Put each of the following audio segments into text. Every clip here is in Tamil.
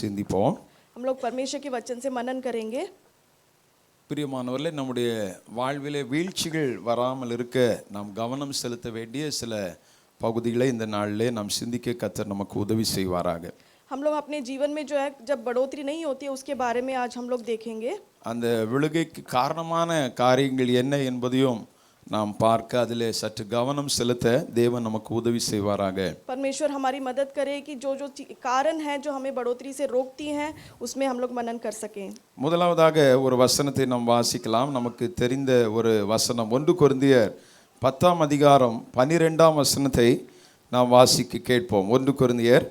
சிந்திப்போம். हम लोग परमेश्वर के वचन से मनन करेंगे। பிரியமானவர்களே, நம்முடைய வாழ்விலே வீழ்ச்சிகள் வராமல் இருக்க நாம் கவனம் செலுத்த வேண்டிய சில பகுதிகளை இந்த நாளிலே நாம் சிந்திக்க கர்த்தர் நமக்கு உதவி செய்வாராக. हम लोग अपने जीवन में जो है जब बढ़ोतरी नहीं होती है उसके बारे में आज हम लोग देखेंगे। அந்த விழுகைக்கு காரணமான காரியங்கள் என்ன என்பதையும் நாம் பார்க்க அதிலே சற்று கவனம் செலுத்த தேவன் நமக்கு உதவி செய்வாராக. परमेश्वर हमारी मदद करे कि जो जो कारण है जो हमें बढ़ोतरी से रोकती हैं उसमें हम लोग मनन कर सकें। முதலாவதாக ஒரு வசனத்தை நாம் வாசிக்கலாம். நமக்கு தெரிந்த ஒரு வசனம் 1 கொரிந்தியர் 10ஆம் அதிகாரம் 12ஆம் வசனத்தை நாம் வாசிக்க கேட்போம். 1 கொரிந்தியர்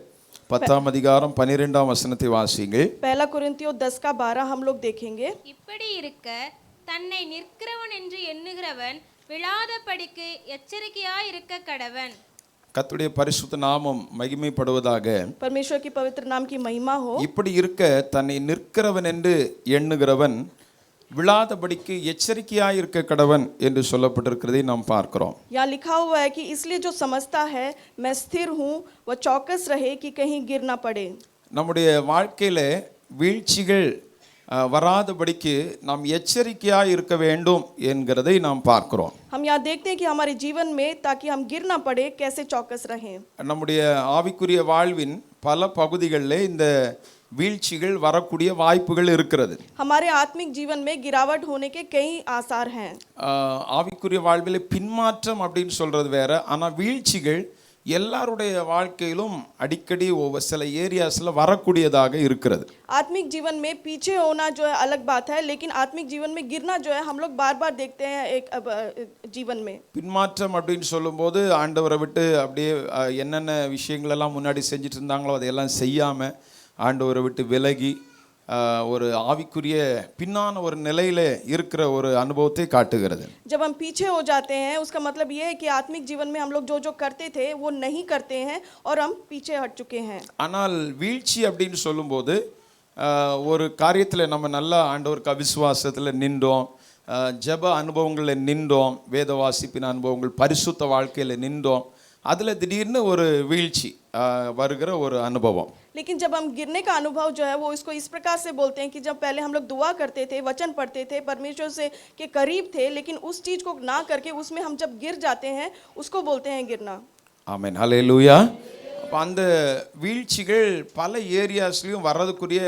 10ஆம் அதிகாரம் 12ஆம் வசனத்தை வாசியுங்கள். पहला कोरिन्थियों 10 का 12 हम लोग देखेंगे। இப்படி இருக்க தன்னை நிற்கிறவன் என்று எண்ணுகிறவன் விழாதபடிக்கு எச்சரிக்கையாய் இருக்க கடவன். கர்த்தருடைய பரிசுத்த நாமம் மகிமைப்படுவதாக. परमेश्वर की पवित्र नाम की महिमा हो। இப்படி இருக்க தன்னை நிற்கிறவன் என்று எண்ணுகிறவன் விழாதபடிக்கு எச்சரிக்கையாய் இருக்க கடவன் என்று சொல்லப்பட்டிருக்கிறதை நாம் பார்க்கிறோம். यहाँ लिखा हुआ है कि इसलिए जो समझता है मैं स्थिर हूँ वह चौकस रहे कि कहीं गिर ना पड़े। நம்முடைய வாழ்க்கையில வீழ்ச்சிகள் வராதபடிக்கு நாம் எச்சரிக்கையாய் இருக்க வேண்டும் என்கிறதை நாம் பார்க்கிறோம். हम यहाँ देखते हैं कि हमारे जीवन में ताकि हम गिर ना पड़े कैसे चौकस रहें। நம்முடைய ஆவிக்குரிய வாழ்வின் பல பகுதிகளிலே இந்த வீழ்ச்சிகள் வரக்கூடிய வாய்ப்புகள் இருக்கிறது. हमारे आत्मिक जीवन में गिरावट होने के कई आसार हैं। ஆவிக்குரிய வாழ்விலே பின்மாற்றம் அப்படின்னு சொல்றது வேற, ஆனா வீழ்ச்சிகள் எல்லாருடைய வாழ்க்கையிலும் அடிக்கடி சில ஏரியாஸ்ல வரக்கூடியதாக இருக்கிறது. आत्मिक जीवन में पीछे होना जो है अलग बात है, लेकिन आत्मिक जीवन में गिरना जो है हम लोग बार बार देखते हैं एक जीवन में। பின்மாற்றம் அப்படின்னு சொல்லும்போது ஆண்டவரை விட்டு அப்படியே என்னென்ன விஷயங்கள் எல்லாம் முன்னாடி செஞ்சுட்டு இருந்தாங்களோ அதையெல்லாம் செய்யாம ஆண்டவரை விட்டு விலகி ஒரு ஆவிக்குரிய பின்னான ஒரு நிலையில இருக்கிற ஒரு அனுபவத்தை காட்டுகிறது. जब हम पीछे हो जाते हैं उसका मतलब ये है कि आत्मिक जीवन में हम लोग जो जो करते थे वो नहीं करते हैं और हम पीछे हट चुके हैं। ஆனால் வீழ்ச்சி அப்படின்னு சொல்லும்போது ஒரு காரியத்தில் நம்ம நல்லா ஆண்டவருக்கு அவிசுவாசத்தில் நின்றோம், ஜெப அனுபவங்களில் நின்றோம், வேத வாசிப்பின் அனுபவங்கள், பரிசுத்த வாழ்க்கையில் நின்றோம், அதில் திடீர்னு ஒரு வீழ்ச்சி வருகிற ஒரு அனுபவம். लेकिन जब हम गिरने का अनुभव जो है वो इसको इस प्रकार से बोलते हैं कि जब पहले हम लोग दुआ करते थे, वचन पढ़ते थे, परमेश्वर से के करीब थे, लेकिन उस चीज़ को ना करके उसमें हम जब गिर जाते हैं उसको बोलते हैं गिरना। ஆமென், ஹல்லேலூயா. அப்போ அந்த வீழ்ச்சிகள் பல ஏரியாஸ்லையும் வர்றதுக்குரிய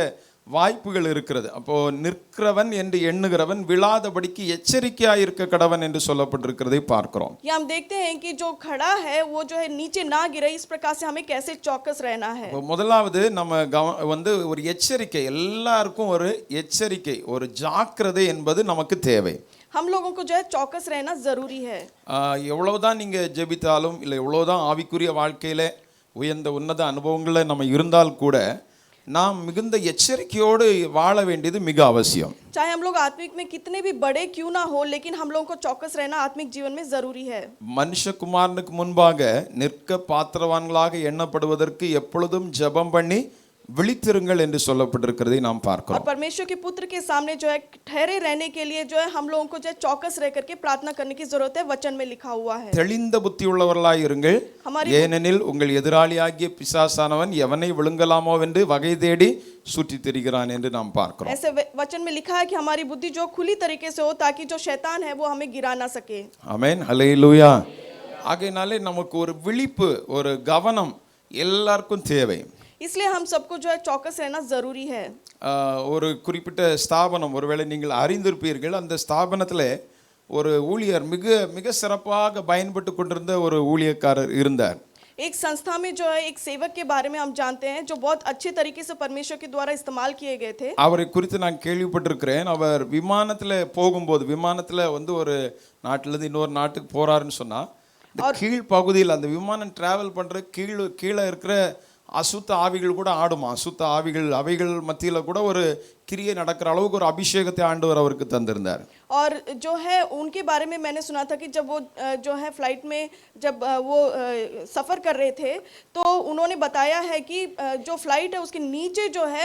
வாய்ப்புகள் இருக்கிறது. அப்போ நிற்கிறவன் என்று எண்ணுகிறவன் விழாதபடிக்கு எச்சரிக்கையாக இருக்க கடவன் என்று சொல்லப்பட்டிருக்கிறதை பார்க்கிறோம். ये हम देखते हैं कि जो खड़ा है वो जो है नीचे ना गिरे, इस प्रकार से हमें कैसे चौकस रहना है। முதலாவது நம்ம ஒரு எச்சரிக்கை, எல்லாருக்கும் ஒரு எச்சரிக்கை, ஒரு ஜாக்கிரதை என்பது நமக்கு தேவை. हम लोगों को जो है चौकस रहना जरूरी है। எவ்வளவுதான் நீங்க ஜெபித்தாலும் இல்லை எவ்வளவுதான் ஆவிக்குரிய வாழ்க்கையில உயர்ந்த உன்னத அனுபவங்களை நம்ம இருந்தால் கூட நாம் மிகுந்த எச்சரிக்கையோடு வாழ வேண்டியது மிக அவசியம். चाहे हम लोग आत्मिक में कितने भी बड़े क्यों ना हो, लेकिन हम लोगों को चौकस रहना आत्मिक जीवन में जरूरी है। மனுஷகுமாரனுக்கு முன்பாக நிற்க பாத்திரவான்களாக எண்ணப்படுவதற்கு எப்பொழுதும் ஜெபம் பண்ணி விழித்திருங்கள் என்று சொல்லப்பட்டிருக்கிறதை நாம் பார்க்கிறோம். और परमेश्वर के पुत्र के सामने जो है ठहरे रहने के लिए जो है हम लोगों को जो है चौकस रह करके प्रार्थना करने की जरूरत है, वचन में लिखा हुआ है। தெளிந்த புத்தி உள்ளவர்களாய் இருங்கள், ஏனெனில் உங்கள் எதிராளியாகிய பிசாசானவன் எவனை விழுங்கலாமோ என்று வகை தேடி சுற்றி திரிகிறான் என்று நாம் பார்க்கிறோம். ऐसे वचन में लिखा है कि हमारी बुद्धि जो खुली तरीके से हो ताकि जो शैतान है वो हमें गिरा ना सके। ஆமென், ஹல்லேலூயா. ஆகையினாலே நமக்கு ஒரு விழிப்பு, ஒரு கவனம் எல்லாருக்கும் தேவை. इसलिए हम सबको जो है चौकस रहना जरूरी है। ஒரு குறிப்பிட்ட ஸ்தாபனம், ஒருவேளை நீங்கள் அறிந்திருப்பீர்கள், அந்த ஸ்தாபனத்தில் ஒரு ஊழியர் மிக மிக சிறப்பாக பயன்பட்டு கொண்டிருந்த ஒரு ஊழியக்காரர் இருந்தார். एक संस्था में जो है एक सेवक के बारे में हम जानते हैं जो बहुत अच्छे तरीके से परमेश्वर के द्वारा इस्तेमाल किए गए थे। அவரை குறித்து நான் கேள்விப்பட்டிருக்கிறேன். அவர் விமானத்தில் போகும்போது, விமானத்தில் ஒரு நாட்டிலேருந்து இன்னொரு நாட்டுக்கு போறாருன்னு சொன்னா, இந்த கீழ் பகுதியில் அந்த விமானம் டிராவல் பண்ற கீழே இருக்கிற அசுத்த ஆவிகள் கூட ஆடுமா. அசுத்த ஆவிகள் அவைகள் மத்தியில் கூட ஒரு கிரியை நடக்கிற அளவுக்கு ஒரு அபிஷேகத்தை ஆண்டவர் அவருக்கு தந்திருந்தார். और जो है उनके बारे में मैंने सुना था कि जब वो जो है फ्लाइट में जब वो सफ़र कर रहे थे तो उन्होंने बताया है कि जो फ्लाइट है उसके नीचे जो है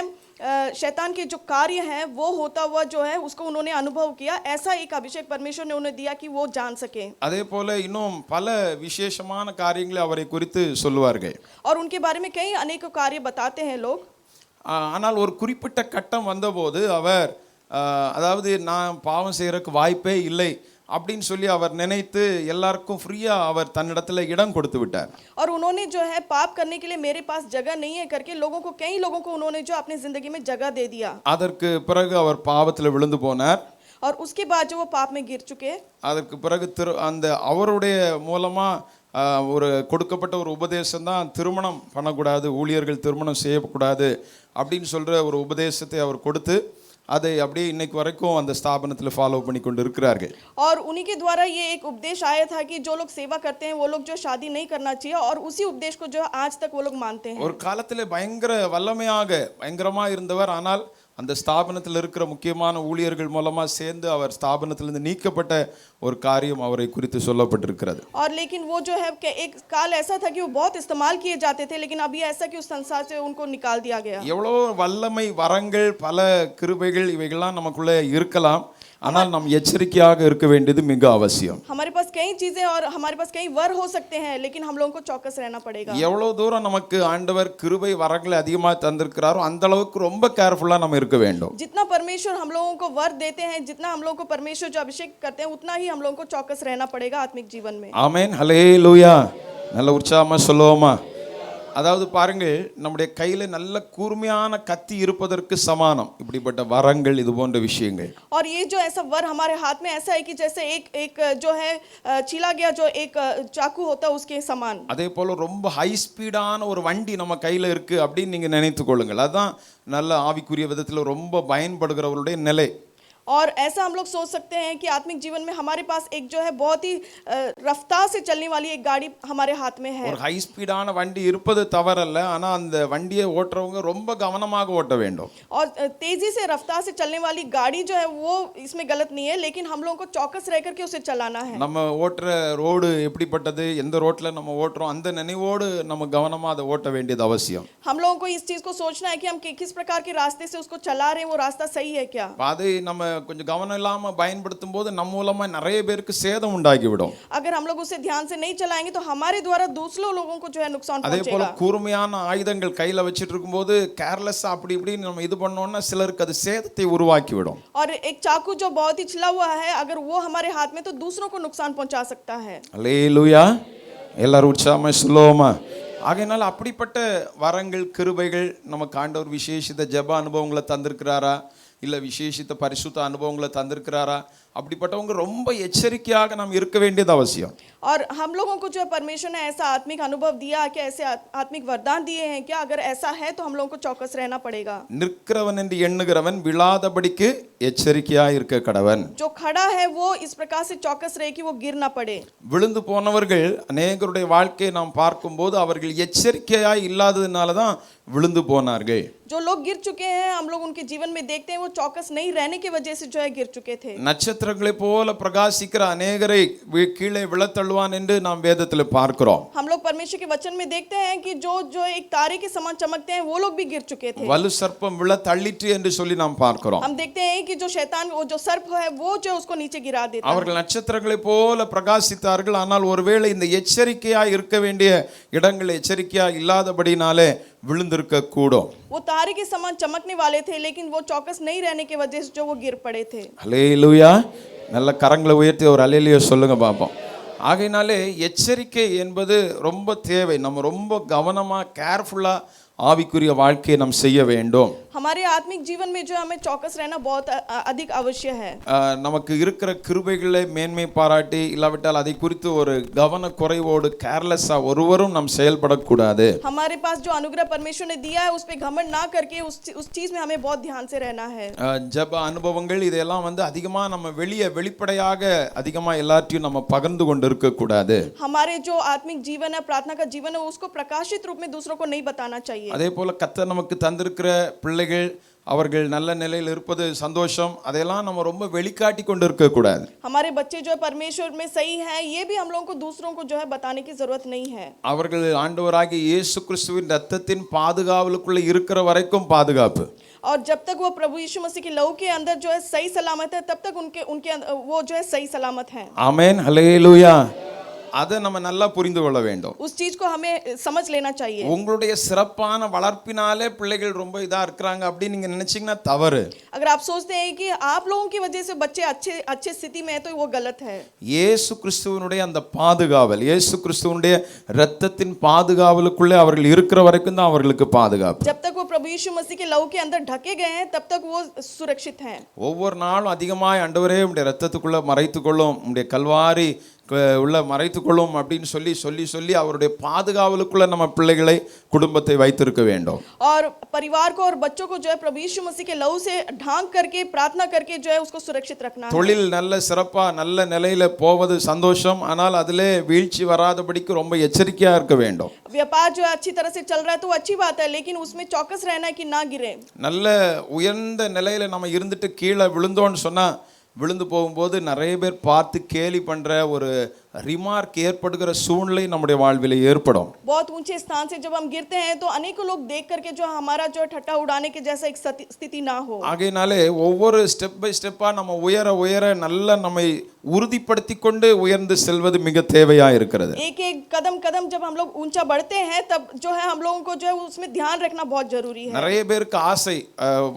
शैतान के जो कार्य हैं वो होता हुआ जो है उसको उन्होंने अनुभव किया। ऐसा एक अभिषेक परमेश्वर ने उन्हें दिया कि वो जान सके। அதே போல இன்னும் பல விசேஷமான காரியங்களை அவரை குறித்து சொல்வார்கள். और उनके बारे में कई अनेक कार्य बताते हैं लोग. ஆனால் ஒரு குறிப்பிட்ட கட்டம் வந்தபோது அவர் அதாவது நான் பாவம் செய்யறதுக்கு வாய்ப்பே இல்லை அப்படின்னு சொல்லி அவர் நினைத்து எல்லாருக்கும் ஃப்ரீயா அவர் தன்னிடத்துல இடம் கொடுத்து விட்டார். और उन्होंने जो है पाप करने के लिए मेरे पास जगह नहीं है करके कई लोगों को उन्होंने जो अपनी जिंदगी में जगह दे दिया. அதற்கு பிறகு அவர் பாவத்துல விழுந்து போனார். और उसके बाद जो वो पाप में गिर चुके, அதற்கு பிறகு அந்த அவருடைய மூலமா ஒரு கொடுக்கப்பட்ட ஒரு உபதேசம் தான் திருமணம் பண்ணக்கூடாது, ஊழியர்கள் திருமணம் செய்யக்கூடாது அப்படின்னு சொல்ற ஒரு உபதேசத்தை அவர் கொடுத்து அதை அப்படியே இன்னைக்கு வரைக்கும் அந்த ஸ்தாபனத்தில் ஃபாலோ பண்ணி கொண்டு இருக்கிறார்கள். और उन्हीं के द्वारा ये एक उपदेश आया था कि जो लोग सेवा करते हैं वो लोग जो शादी नहीं करना चाहिए, और उसी उपदेश को जो आज तक वो लोग मानते हैं. ஒரு காலத்தில் பயங்கர வல்லமையாக பயங்கரமா இருந்தவர், ஆனால் அந்த ஸ்தாபனத்தில் இருக்கிற முக்கியமான ஊழியர்கள் மூலமா சேர்ந்து அவர் ஸ்தாபனத்திலிருந்து நீக்கப்பட்ட ஒரு காரியம் அவரை குறித்து சொல்லப்பட்டிருக்கிறது. और लेकिन वो जो है कि एक काल ऐसा था कि वो बहुत इस्तेमाल किए जाते थे, लेकिन अभी ऐसा कि उस संसार से उनको निकाल दिया गया. எவ்வளோ வல்லமை வரங்கள் பல கிருபைகள் இவைகள்லாம் நமக்குள்ளே இருக்கலாம், ஆனால் நாம் எச்சரிக்கையாக இருக்க வேண்டியது மிக அவசியம். हमारे पास कई चीजें और हमारे पास कई वर हो सकते हैं, लेकिन हम लोगों को चौकस रहना पड़ेगा. எவ்வளவு தூரம் நமக்கு ஆண்டவர் கிருபை வரங்களை அதிகமாக தந்திருக்கிறாரோ அந்த அளவுக்கு ரொம்ப கேர்ஃபுல்லா நம்ம இருக்க வேண்டும். जितना परमेश्वर हम लोगों को वर देते हैं, जितना हम लोगों को परमेश्वर जो अभिषेक करते हैं, उतना ही हम लोगों को चौकस रहना पड़ेगा आत्मिक जीवन में. ஆமென், ஹல்லேலூயா. நல்ல உற்சாகமா சொல்லுவோமா? அதாவது பாருங்கள், நம்முடைய கையில நல்ல கூர்மையான கத்தி இருப்பதற்கு சமானம் இப்படிப்பட்ட வரங்கள், இது போன்ற விஷயங்கள். और ये जो ऐसा वर हमारे हाथ में ऐसा है कि जैसे एक जो है छीला गया जो एक चाकू होता है उसके समान. அதே போல ரொம்ப ஹை ஸ்பீடான ஒரு வண்டி நம்ம கையில இருக்கு அப்படின்னு நீங்க நினைத்து கொள்ளுங்கள். அதுதான் நல்ல ஆவிக்குரிய விதத்தில் ரொம்ப பயன்படுகிறவருடைய நிலை. और ऐसा हम लोग सोच सकते हैं कि आत्मिक जीवन में हमारे पास एक जो है बहुत ही रफ्तार से चलने वाली एक गाड़ी हमारे हाथ में है. ஒரு ஹை ஸ்பீடான வண்டி இருப்பது தவறல்ல, ஆனா அந்த வண்டியை ஓட்டுறவங்க ரொம்ப கவனமாக ஓட்ட வேண்டும். और तेजी से रफ्तार से चलने वाली गाड़ी जो है वो इसमें गलत नहीं है, लेकिन हम लोगों को चौकस रह करके उसे चलाना है. நம்ம ஓட்டுற ரோடு எப்படிப்பட்டது, எந்த ரோட்ல நம்ம ஓட்டுறோம், அந்த நினைவோடு நம்ம கவனமா அதை ஓட்ட வேண்டியது அவசியம். हम लोगों को इस चीज को सोचना है कि हम किस प्रकार के रास्ते से उसको चला रहे हैं, वो रास्ता सही है क्या. அதை நம்ம கொஞ்சம் கவனம் இல்லாம பயன்படுத்தும் போது நம்ம மூலமா நிறைய பேருக்கு சேதம் உண்டாகிவிடும். अगर हम लोग उसे ध्यान से नहीं चलाएंगे तो हमारे द्वारा दूसरों लोगों को जो है नुकसान அதே போல पहुंचेगा. கூர்மையான ஆயுதங்கள் கையில வச்சிட்டு இருக்கும்போது கேர்லெஸ்ஸா அப்படி இப்படி நம்ம இது பண்ணோம்னா சிலருக்கு அது சேதத்தை உருவாக்கி விடும். और एक चाकू जो बहुत ही छिला हुआ है, अगर वो हमारे हाथ में तो दूसरों को नुकसान पहुंचा सकता है. அல்லேலூயா. எல்லாரும் உற்சாகமா சொல்லுவோமா? ஆகையினால அப்படிப்பட்ட வரங்கள், கிருபைகள் நமக்கு ஆண்டவர் விசேஷித்த ஜெப அனுபவங்களை தந்திருக்கிறாரா, இல்லை விசேஷித்த பரிசுத்த அனுபவங்களை தந்திருக்கிறாரா? அப்படிப்பட்டவங்க ரொம்ப எச்சரிக்கையாக நாம் இருக்க வேண்டியது அவசியம். और हम लोगों को जो है परमेश्वर ने ऐसा आत्मिक अनुभव दिया कि ऐसे आत्मिक वरदान दिए हैं क्या, अगर ऐसा है तो हम लोगों को चौकस रहना पड़ेगा. நிற்கிறவன் என்று எண்ணுகிறவன் விழாதபடிக்கு எச்சரிக்கையாக இருக்க கடவன். जो खड़ा है वो इस प्रकार से चौकस रहे कि वो गिर ना पड़े. விழுந்து போனவர்கள் அநேகருடைய வாழ்க்கையை நாம் பார்க்கும்போது அவர்கள் எச்சரிக்கையாய் இல்லாததுனால தான் விழுந்து போனார்கள். जो लोग गिर चुके हैं, हम लोग उनके जीवन में देखते हैं वो चौकस नहीं रहने की वजह से जो है गिर चुके थे. நட்சத்திரங்களை போல பிரகாசிக்கிற அநேகரை கீழே விழத்தள்ளுவான் என்று நாம் வேதத்தில் பார்க்கிறோம். हम लोग परमेश्वर के वचन में देखते हैं कि जो एक तारे के समान चमकते हैं वो लोग भी गिर चुके थे. வலு சர்ப்பம் விழத்தள்ளிற்று என்று சொல்லி நாம் பார்க்கிறோம். हम देखते हैं कि जो शैतान, वो जो सर्प है वो जो उसको नीचे गिरा देता है. அவர்கள் நட்சத்திரங்களை போல பிரகாசித்தார்கள், ஆனால் ஒருவேளை இந்த எச்சரிக்கையாய் இருக்க வேண்டிய இடங்கள் எச்சரிக்கையாய் இல்லாதபடினாலே விழுந்திருக்க கூடும். वो तारे के समान चमकने वाले थे, लेकिन वो चौकस नहीं रहने की वजह से जो वो गिर पड़े थे. அல்லேலூயா. நல்ல கரங்களை உயர்த்தி ஒரு அல்லேலூயா சொல்லுங்க பாப்போம். ஆகையினாலே எச்சரிக்கை என்பது ரொம்ப தேவை. நம்ம ரொம்ப கவனமா கேர்ஃபுல்லா ஆவிக்குரிய வாழ்க்கையை நாம் செய்ய வேண்டும். हमारे आत्मिक जीवन में जो हमें चौकस रहना बहुत अधिक आवश्यक है. நமக்கு இருக்கிற கிருபைகளை மேன்மை பாராட்டி இல்லாவிட்டால் அதை குறித்து ஒரு கவன குறைவோடு கேர்லெஸ்ஸா ஒருவரும் நாம் செயல்படக்கூடாது. हमारे पास जो अनुग्रह परमेश्वर ने दिया है उस पे घमंड ना करके उस चीज में हमें बहुत ध्यान से रहना है. ஜெப அனுபவங்கள் இதெல்லாம் அதிகமா நம்ம வெளிப்படையாக அதிகமா எல்லாத்தையும் நம்ம பகிர்ந்து கொண்டு இருக்க கூடாது. हमारे जो आत्मिक जीवन है, प्रार्थना का जीवन है, उसको प्रकाशित रूप में दूसरों को नहीं बताना चाहिए. அதே போல கர்த்தர் நமக்கு தந்திருக்கிற பிள்ளைகள் அவர்கள் நல்ல நிலையில் இருப்பது சந்தோஷம், அதையெல்லாம் நம்ம ரொம்ப வெளிக்காட்டி கொண்டு இருக்க கூடாது. हमारे बच्चे जो है परमेश्वर में सही है, ये भी हम लोगों को दूसरों को जो है बताने की जरूरत नहीं है. அவர்கள் ஆண்டவராகிய இயேசு கிறிஸ்துவின் இரத்தத்தின் பாதுகாவலுக்குள்ள இருக்கிற வரைக்கும் பாதுகாப்பு. और जब तक वो प्रभु यीशु मसीह के लहू के अंदर जो है सही सलामत है, तब तक उनके वो जो है सही सलामत हैं. ஆமென், ஹல்லேலூயா. அதை நம்ம நல்லா புரிந்து கொள்ள வேண்டும். उस चीज को हमें समझ लेना चाहिए. உங்களுடைய சிறப்பான வளர்ப்பினாலே பிள்ளைகள் ரொம்ப இதா இருக்கிறாங்க அப்படின்னு நீங்க நினைச்சீங்கன்னா தவறு. अगर आप सोचते हैं कि आप लोगों की वजह से बच्चे अच्छे स्थिति में है तो वो गलत है. இயேசு கிறிஸ்துவினுடைய அந்த பாதுகாவல், இயேசு கிறிஸ்துவினுடைய இரத்தத்தின் பாதுகாவலுக்குள்ளே அவர்கள் இருக்கிற வரைக்கும் தான் அவர்களுக்கு பாதுகாப்பு. जब तक वो प्रभु यीशु मसीह के लहू के अंदर ढके गए हैं तब तक वो सुरक्षित हैं. ஒவ்வொரு நாளும் அதிகமாய் ஆண்டவரே உம்முடைய இரத்தத்துக்குள்ள மறைத்துக்கொள்ளும், உம்முடைய கல்வாரி உள்ள மறைத்துக்கொள்ளும் அப்படின்னு சொல்லி சொல்லி சொல்லி அவருடைய பாதுகாவலுக்குள்ள நம்ம பிள்ளைகளை குடும்பத்தை வைத்திருக்க வேண்டும். और परिवार को और बच्चों को जो है प्रभु यीशु मसीह के लहू से ढांक करके प्रार्थना करके जो है उसको सुरक्षित रखना है. தொழில் நல்ல சிறப்பா நல்ல நிலையில போவது சந்தோஷம், ஆனால் அதிலே வீழ்ச்சி வராதபடிக்கு ரொம்ப எச்சரிக்கையா இருக்க வேண்டும். व्यापार जो है अच्छी तरह से चल रहा है तो वो अच्छी बात है, लेकिन उसमें चौकस रहना है कि ना गिरे. நல்ல உயர்ந்த நிலையில நம்ம இருந்துட்டு கீழே விழுந்தோன்னு சொன்னா விழுந்து போகும்போது நிறைய பேர் பார்த்து கேலி பண்ற ஒரு ரிமார்க் ஏற்படுகிற சூழ்நிலை நம்முடைய வாழ்வில் ஏற்படும். बहुत ऊंचे स्थान से जब हम गिरते हैं तो अनेकों लोग देख करके जो हमारा जो ठट्टा उड़ाने के जैसा एक स्थिति ना हो. ஆகையினாலே ஒவ்வொரு ஸ்டெப் பை ஸ்டெப்பா நம்ம உயர உயர நல்ல நம்மை உறுதிப்படுத்தி கொண்டு உயர்ந்து செல்வது மிக தேவையா இருக்கிறது. एक एक कदम कदम जब हम लोग ऊंचा बढ़ते हैं तब जो है हम लोगों को जो है उसमें ध्यान रखना बहुत जरूरी है. நிறைய பேருக்கு ஆசை,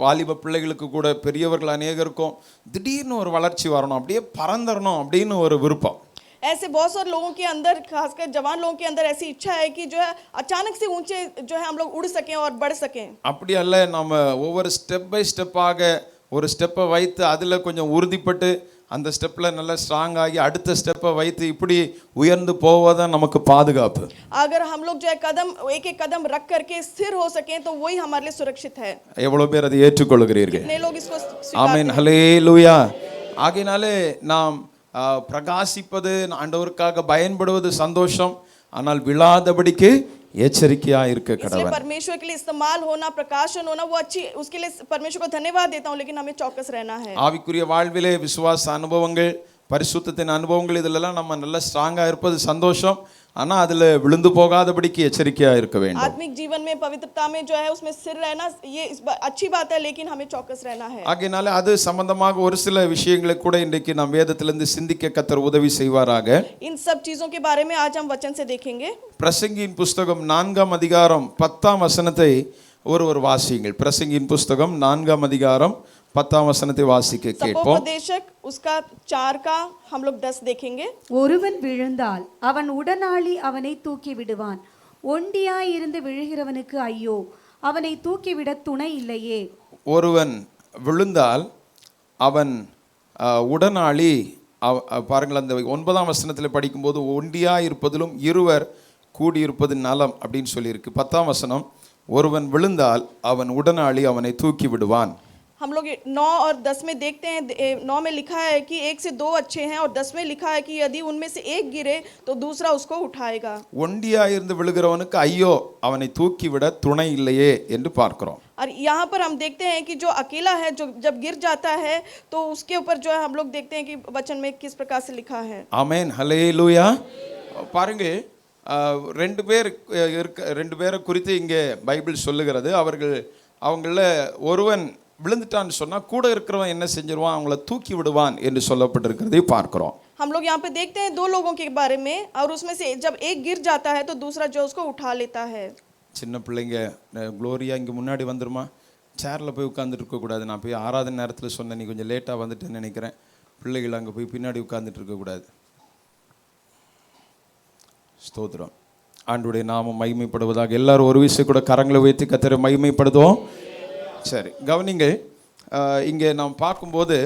வாலிப பிள்ளைகளுக்கு கூட பெரியவர்கள் அநேகருக்கும் திடீர்னு ஒரு வளர்ச்சி வரணும், அப்படியே பறந்துடணும் அப்படின்னு ஒரு விருப்பம். ऐसे बहुत सारे लोगों के अंदर, खासकर जवान लोगों के अंदर ऐसी इच्छा है कि जो है अचानक से ऊंचे जो है हम लोग उड़ सकें और बढ़ सकें. அப்படி அல்ல, நம்ம ஒவ்வொரு ஸ்டெப் பை ஸ்டெப்பாக ஒரு ஸ்டெப்பை வைத்து அதில் கொஞ்சம் உறுதிப்பட்டு அந்த ஸ்டெப்பில் நல்லா ஸ்ட்ராங் ஆகி அடுத்த ஸ்டெப்பை வைத்து இப்படி உயர்ந்து போவதான் நமக்கு பாதுகாப்பு. अगर हम लोग जो है कदम एक एक कदम रख करके स्थिर हो सकें तो वही हमारे लिए सुरक्षित है. எவ்வளவு பேர் அதை ஏற்றுக்கொள்கிறீர்கள்? कितने लोग इसको ஆமென், ஹல்லேலூயா. ஆகையினாலே நாம் பிரகாசிப்பது, ஆண்டவருக்காக பயன்படுவது சந்தோஷம், ஆனால் விழாதபடிக்கு எச்சரிக்கையா இருக்க इसलिए கடவன். परमेश्वर के लिए इस्तेमाल होना, प्रकाशन होना वो अच्छी, उसके लिए परमेश्वर को धन्यवाद देता हूँ, लेकिन हमें चौकस रहना है. ஆவிக்குரிய வாழ்விலே விசுவாச அனுபவங்கள், பரிசுத்தத்தின் அனுபவங்கள், இதிலெல்லாம் நம்ம நல்ல ஸ்ட்ராங்கா இருப்பது சந்தோஷம், ஆனா அதுல விழுந்து போகாதபடிக்கு எச்சரிக்கையா இருக்க வேண்டும். आत्मिक जीवन में पवित्रता में जो है उसमें स्थिर रहना ये अच्छी बात है, लेकिन हमें चौकस रहना है. ஆகையினால அது சம்பந்தமாக ஒரு சில விஷயங்களை கூட இன்றைக்கு நாம் வேதத்திலிருந்து சிந்திக்க கர்த்தர் உதவி செய்வாராக. इन सब चीजों के बारे में आज हम वचन से देखेंगे. பிரசங்கியின் புஸ்தகம் 4ஆம் அதிகாரம் 10ஆம் வசனத்தை ஒருவர் வாசியுங்கள். பிரசங்கியின் புஸ்தகம் 4ஆம் அதிகாரம் 10ஆம் வசனத்தை வாசிக்க கேட்போம். सपोपदेशक उसका 4 का हम लोग 10 देखेंगे. ஒருவன் விழுந்தால் அவன் உடனாளி அவனை தூக்கி விடுவான். ஒண்டியாய் இருந்து விழுகிறவனுக்கு ஐயோ, அவனை தூக்கிவிட துணை இல்லையே. ஒருவன் விழுந்தால் அவன் உடனாளி, பாருங்கள் அந்த 9ஆம் வசனத்தில் படிக்கும்போது ஒண்டியா இருப்பதிலும் இருவர் கூடியிருப்பது நலம் அப்படின்னு சொல்லியிருக்கு. 10ஆம் வசனம், ஒருவன் விழுந்தால் அவன் உடனாளி அவனை தூக்கி விடுவான். हम लोग 9 और 10 में देखते हैं. 9 में लिखा है कि 1 से 2 अच्छे हैं, और 10 में लिखा है कि यदि उनमें से एक गिरे तो दूसरा उसको उठाएगा. ஒண்டியா இருந்து விழுகிறவனுக்கு ஐயோ, அவனை தூக்கி விட துணை இல்லையே என்று பார்க்கிறோம். और यहाँ पर हम देखते हैं कि जो अकेला है, जो जब गिर जाता है तो उसके ऊपर जो है हम लोग देखते हैं कि वचन में किस प्रकार से लिखा है. ஆமென், ஹல்லேலூயா. பாருங்க, ரெண்டு பேரை குறித்து இங்கே பைபிள் சொல்லுகிறது. அவங்கள ஒருவன் விழுந்துட்டான்னு சொன்னா கூட இருக்கிறவன் என்ன செஞ்சிருவான், அவங்கள தூக்கி விடுவான் என்று சொல்லப்பட்டிருக்கிறதை பார்க்கிறோம். हम लोग यहाँ पे देखते हैं 2 लोगों के बारे में, और उसमें से जब एक गिर जाता है तो दूसरा जो उसको उठा लेता है. சின்ன பிள்ளைங்க, குளோரியா இங்கே முன்னாடி வந்துருமா, சேரில் போய் உட்காந்துட்டு இருக்கக்கூடாது. நான் போய் ஆராதனை நேரத்தில் சொன்னேன், நீ கொஞ்சம் லேட்டாக வந்துட்டுன்னு நினைக்கிறேன். பிள்ளைகள் அங்கே போய் பின்னாடி உட்காந்துட்டு இருக்கக்கூடாது. ஸ்தோத்திரம். ஆண்டுடைய நாமம் மகிமைப்படுவதாக. எல்லாரும் ஒரு விஷயம் கூட கரங்களை வைத்து கர்த்தரை மகிமைப்படுத்துவோம். சரி, கவனிங்க. இங்கே நாம் பார்க்கும்போது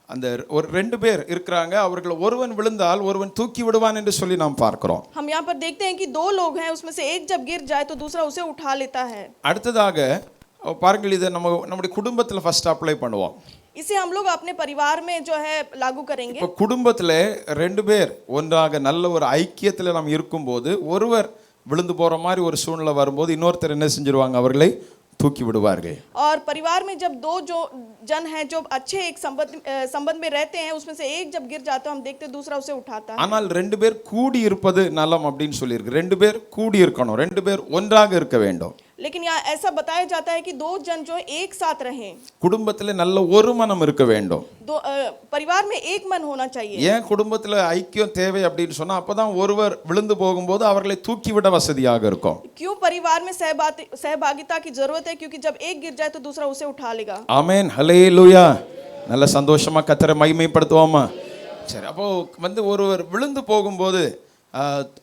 அந்த ஒரு 2 பேர் இருக்கிறாங்க. அவர்கள் ஒருவன் விழுந்தால் ஒருவன் தூக்கி விடுவான் என்று சொல்லி நாம் பார்க்கிறோம். हम यहाँ पर देखते हैं कि 2 लोग हैं, उसमें से एक जब गिर जाए तो दूसरा उसे उठा लेता है. அடுத்ததாக பாருங்கள், இதை நம்முடைய குடும்பத்தில் ஃபர்ஸ்ட் அப்ளை பண்ணுவோம். इसे हम लोग अपने परिवार में जो है लागू करेंगे. இப்போ குடும்பத்தில் 2 பேர் ஒன்றாக நல்ல ஒரு ஐக்கியத்தில் நாம் இருக்கும்போது ஒருவர் விழுந்து போகிற மாதிரி ஒரு சூழ்நிலை வரும்போது இன்னொருத்தர் என்ன செஞ்சிருவாங்க, அவர்களை தூக்கி விடுவார்கள். और परिवार में जब 2 जो जन हैं जो अच्छे एक संबंध में रहते हैं, उसमें से एक जब गिर जाता है हम देखते हैं दूसरा उसे उठाता है. ஆனால் 2 பேர் கூடி இருப்பது நலம் அப்படின்னு சொல்லியிருக்கு. 2 பேர் கூடி இருக்கணும், 2 பேர் ஒன்றாக இருக்க வேண்டும். लेकिन यहाँ ऐसा बताया जाता है कि दो जन जो एक साथ रहें, குடும்பத்துல நல்ல ஒரு மனம் இருக்க வேண்டும். परिवार में एक मन होना चाहिए. ஏன் குடும்பத்துல ஐக்கியம் தேவை அப்படின்னு சொன்னா அப்பதான் ஒருவர் விழுந்து போகும்போது அவர்களை தூக்கிவிட வசதியாக இருக்கும். क्यों परिवार में सहभागिता की जरूरत है? क्योंकि जब एक गिर जाए तो दूसरा उसे उठा लेगा. ஆமென், ஹல்லேலூயா. நல்ல சந்தோஷமா கர்த்தரை மகிமைப்படுத்துவோமா? சரி, அப்போ வந்து ஒருவர் விழுந்து போகும்போது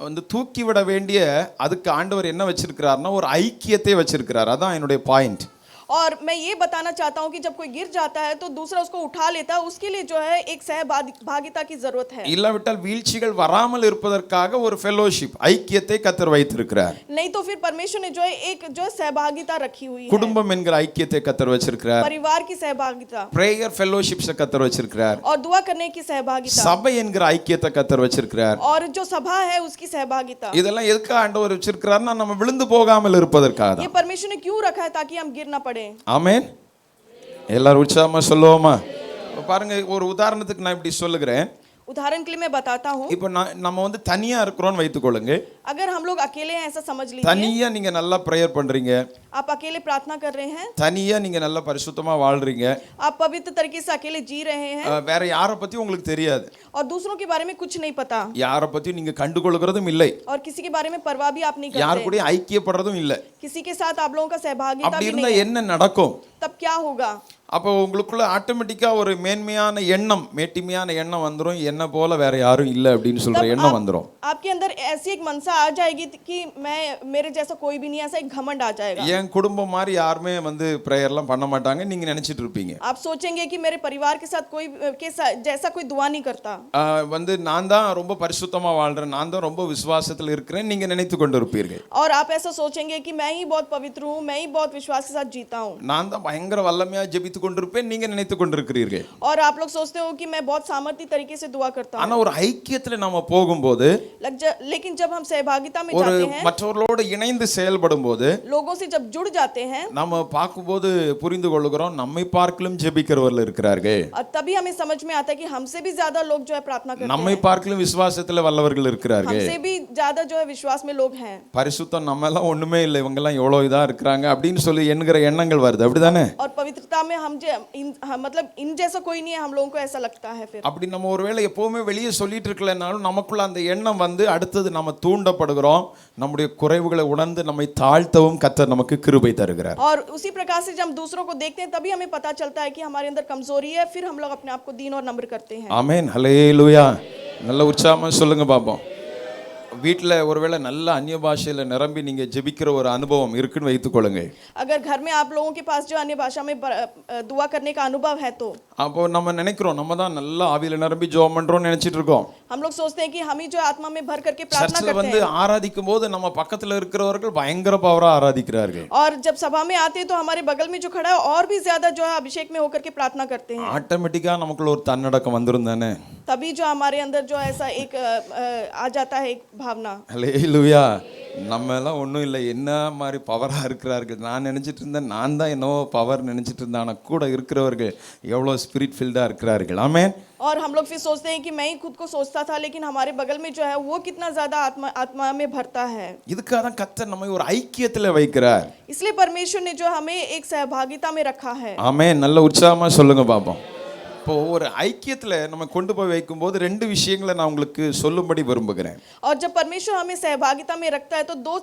வந்து தூக்கி விட வேண்டிய அதுக்கு ஆண்டவர் என்ன வச்சிருக்கிறார்னா ஒரு ஐக்கியத்தை வச்சிருக்கிறார். அதான் என்னுடைய பாயிண்ட். और मैं ये बताना चाहता हूँ कि जब कोई गिर जाता है तो दूसरा उसको उठा लेता है, उसके लिए जो है एक सहभागिता की जरूरत है. இல்லாவிட்டால் வீழ்ச்சிகள் வராமல் இருப்பதற்காக ஒரு ஃபெலோஷிப் ஐக்கியத்தை கர்த்தர் வைத்திருக்கிறார். नहीं तो फिर परमेश्वर ने जो है एक जो सहभागिता रखी हुई है. குடும்பம் என்கிற ஐக்கியத்தை கர்த்தர் வச்சிருக்கிறார். परिवार की सहभागिता, பிரேயர் ஃபெலோஷிப்ஸ் கர்த்தர் வச்சிருக்கிறார். और दुआ करने की सहभागिता, சபை என்கிற ஐக்கியத்தை கர்த்தர் வச்சிருக்கிறார். और जो सभा है उसकी सहभागिता. இதெல்லாம் எதுக்கு ஆண்டவர் வச்சிருக்கிறார்னா நம்ம விழுந்து போகாமல் இருப்பதற்காக. ये परमेश्वर ने क्यों रखा है? ताकि हम गिर ना पड़े. ஆமென். எல்லாரும் உற்சாகமா சொல்லுவோமா? பாருங்க, ஒரு உதாரணத்துக்கு நான் இப்படி சொல்லுகிறேன். उदाहरण के लिए मैं बताता हूँ. இப்போ நம்ம வந்து தனியா இருக்கிறோம்னு வைத்துக்கொள்ளுங்க. अगर हम लोग अकेले हैं ऐसा समझ लीजिए. தனியா நீங்க நல்லா பிரேயர் பண்றீங்க, आप अकेले प्रार्थना कर रहे हैं, தனியா நீங்க நல்லா பரிசுத்தமா வாழ்றீங்க, आप पवित्र तरीके से अकेले जी रहे हैं, வேற யாரை பத்தி உங்களுக்கு தெரியாது, और दूसरों के बारे में कुछ नहीं पता, யாரை பத்தி நீங்க கண்டுகொள்கிறதும் இல்லை, और किसी के बारे में परवाह भी आप नहीं யாரு करते, கூட ஐக்கியப்படுறதும் இல்லை. किसी के साथ आप लोगों का सहभागिता அப்படி भी இருந்தா नहीं है, என்ன நடக்கும்? तब क्या होगा? அப்போ உங்களுக்குள்ள ஆட்டோமேட்டிக்கா ஒரு மேன்மையான எண்ணம், மேட்டிமையான எண்ணம் வந்துரும். என்ன போல வேற யாரும் இல்லை அப்படின்னு சொல்ற எண்ணம் வந்துரும். आपके अंदर ऐसी एक मनसा आ जाएगी कि मैं मेरे जैसा कोई भी नहीं, ऐसा एक घमंड आ जाएगा. என் குடும்பம் மாதிரி யாருமே வந்து பிரேயர்லாம் பண்ண மாட்டாங்க நீங்க நினைச்சிட்டு இருப்பீங்க. आप सोचेंगे कि मेरे परिवार के साथ कोई जैसा कोई दुआ नहीं करता. வந்து நான் தான் ரொம்ப பரிசுத்தமா வாழ்றேன், நான் தான் ரொம்ப விசுவாசத்தில் இருக்கிறேன் நீங்க நினைத்து கொண்டிருப்பீர்கள். और आप ऐसा सोचेंगे कि मैं ही बहुत पवित्र हूँ, मैं ही बहुत विश्वास के साथ जीता हूँ. நான் தான் பயங்கர வல்லமையா ஜெபித்து கொண்டிருப்பேன் நீங்க நினைத்து கொண்டிருக்கிறீர்கள். और आप लोग सोचते हो कि मैं बहुत सामर्थ्य तरीके से दुआ करता हूँ. ஆனா ஒரு ஐக்கியத்துல நாம போகும்போது, लेकिन जब हम सहभागिता में ஒரு जाते हैं, மற்றவர்களோடு இணைந்து செயல்படும் போது, लोगों से जब जुड़ जाते हैं, நாம பார்க்கும்போது புரிந்து கொள்கிறோம் நம்மை பார்க்கலும் ஜெபிக்கிறவர்கள் இருக்கிறார்கள். तभी हमें समझ में आता है कि हमसे भी ज्यादा लोग जो है प्रार्थना करते நம்மை हैं, பார்க்கலும் விசுவாசத்துல வல்லவர்கள் இருக்கிறார்கள். हमसे भी ज्यादा जो है विश्वास में लोग हैं. பரிசுத்தம் நம்ம எல்லாம் ஒண்ணுமே இல்லை, இவங்க எல்லாம் எவ்வளவு இதா இருக்கிறாங்க அப்படின்னு சொல்லி என்கிற எண்ணங்கள் வருது, அப்படிதானே? और पवित्रता में मतलब इन जैसा कोई नहीं है, हम लोगों को ऐसा लगता है. फिर அப்படி நம்ம ஒருவேளை எப்பவுமே வெளியே சொல்லிட்டு இருக்கலனாலும் நமக்குள்ள அந்த எண்ணம் வந்து அடுத்தது நம்ம தூண்டப்படுகிறோம். நம்முடைய குறைவுகளை உணர்ந்து நம்மை தாழ்த்தவும் கர்த்தர் நமக்கு கிருபை தருகிறார். और उसी प्रकार से जब हम दूसरों को देखते हैं तभी हमें पता चलता है कि हमारे अंदर कमजोरी है, फिर हम लोग अपने आप को दीन और नम्र करते हैं. ஆமென், ஹல்லேலூயா. நல்ல உற்சாகமா சொல்லுங்க பாப்போம். வீட்டில் ஒருவேளை நல்ல அந்நிய பாஷையில் நிரம்பி நீங்கள் ஜெபிக்கிற ஒரு அனுபவம் இருக்குன்னு வைத்துக்கொள்ளுங்க. अगर घर में आप लोगों के पास जो अन्य भाषा में दुआ करने का अनुभव है तो அப்போ நம்ம நினைக்கிறோம் நம்ம தான் நல்லா ஆவியில நிரம்பி ஜெபம் பண்றோம்னு நினைச்சிட்டு இருக்கோம். हम लोग सोचते हैं कि हम ही जो आत्मा में भर करके प्रार्थना சர்ச்சில் करते வந்து हैं. ஆராதிக்கும் போது நம்ம பக்கத்தில் இருக்கிறவர்கள் பயங்கர பவரா ஆராதிக்கிறார்கள். और जब सभा में आते हैं तो हमारे बगल में जो खड़ा है और भी ज्यादा जो है अभिषेक में होकर के प्रार्थना करते हैं. ஆட்டோமேட்டிக்கா நமக்குள்ள ஒரு தன்னடக்கம் வந்துரும் தானே? तभी जो हमारे अंदर जो ऐसा एक आ जाता है एक भावना. ஹல்லேலூயா. நம்ம எல்லாம் ஒன்றும் இல்லை, என்ன மாதிரி பவரா இருக்கிறார்கள். நான் நினைச்சிட்டு இருந்தேன் நான் தான் என்னவோ பவர் நினைச்சிட்டு இருந்தேன், ஆனால் கூட இருக்கிறவர்கள் எவ்வளோ ஸ்பிரிட் ஃபீல்டா இருக்கிறார்கள். ஆமென். और हम लोग फिर सोचते हैं कि मैं ही खुद को सोचता था, लेकिन हमारे बगल में जो है वो कितना ज्यादा आत्मा में भरता है. இதுக்காக தான் கர்த்தர் நம்மை ஒரு ஐக்கியத்தில் வைக்கிறார். इसलिए परमेश्वर ने जो हमें एक सहभागिता में रखा है. ஆமென். நல்ல உற்சாகமா சொல்லுங்க பாப்போம். இப்போ ஒரு ஐக்கியத்தில் நம்ம கொண்டு போய் வைக்கும்போது ரெண்டு விஷயங்களை நான் உங்களுக்கு சொல்லும்படி விரும்புகிறேன். और जब परमेश्वर हमें सहभागिता में रखता है तो दो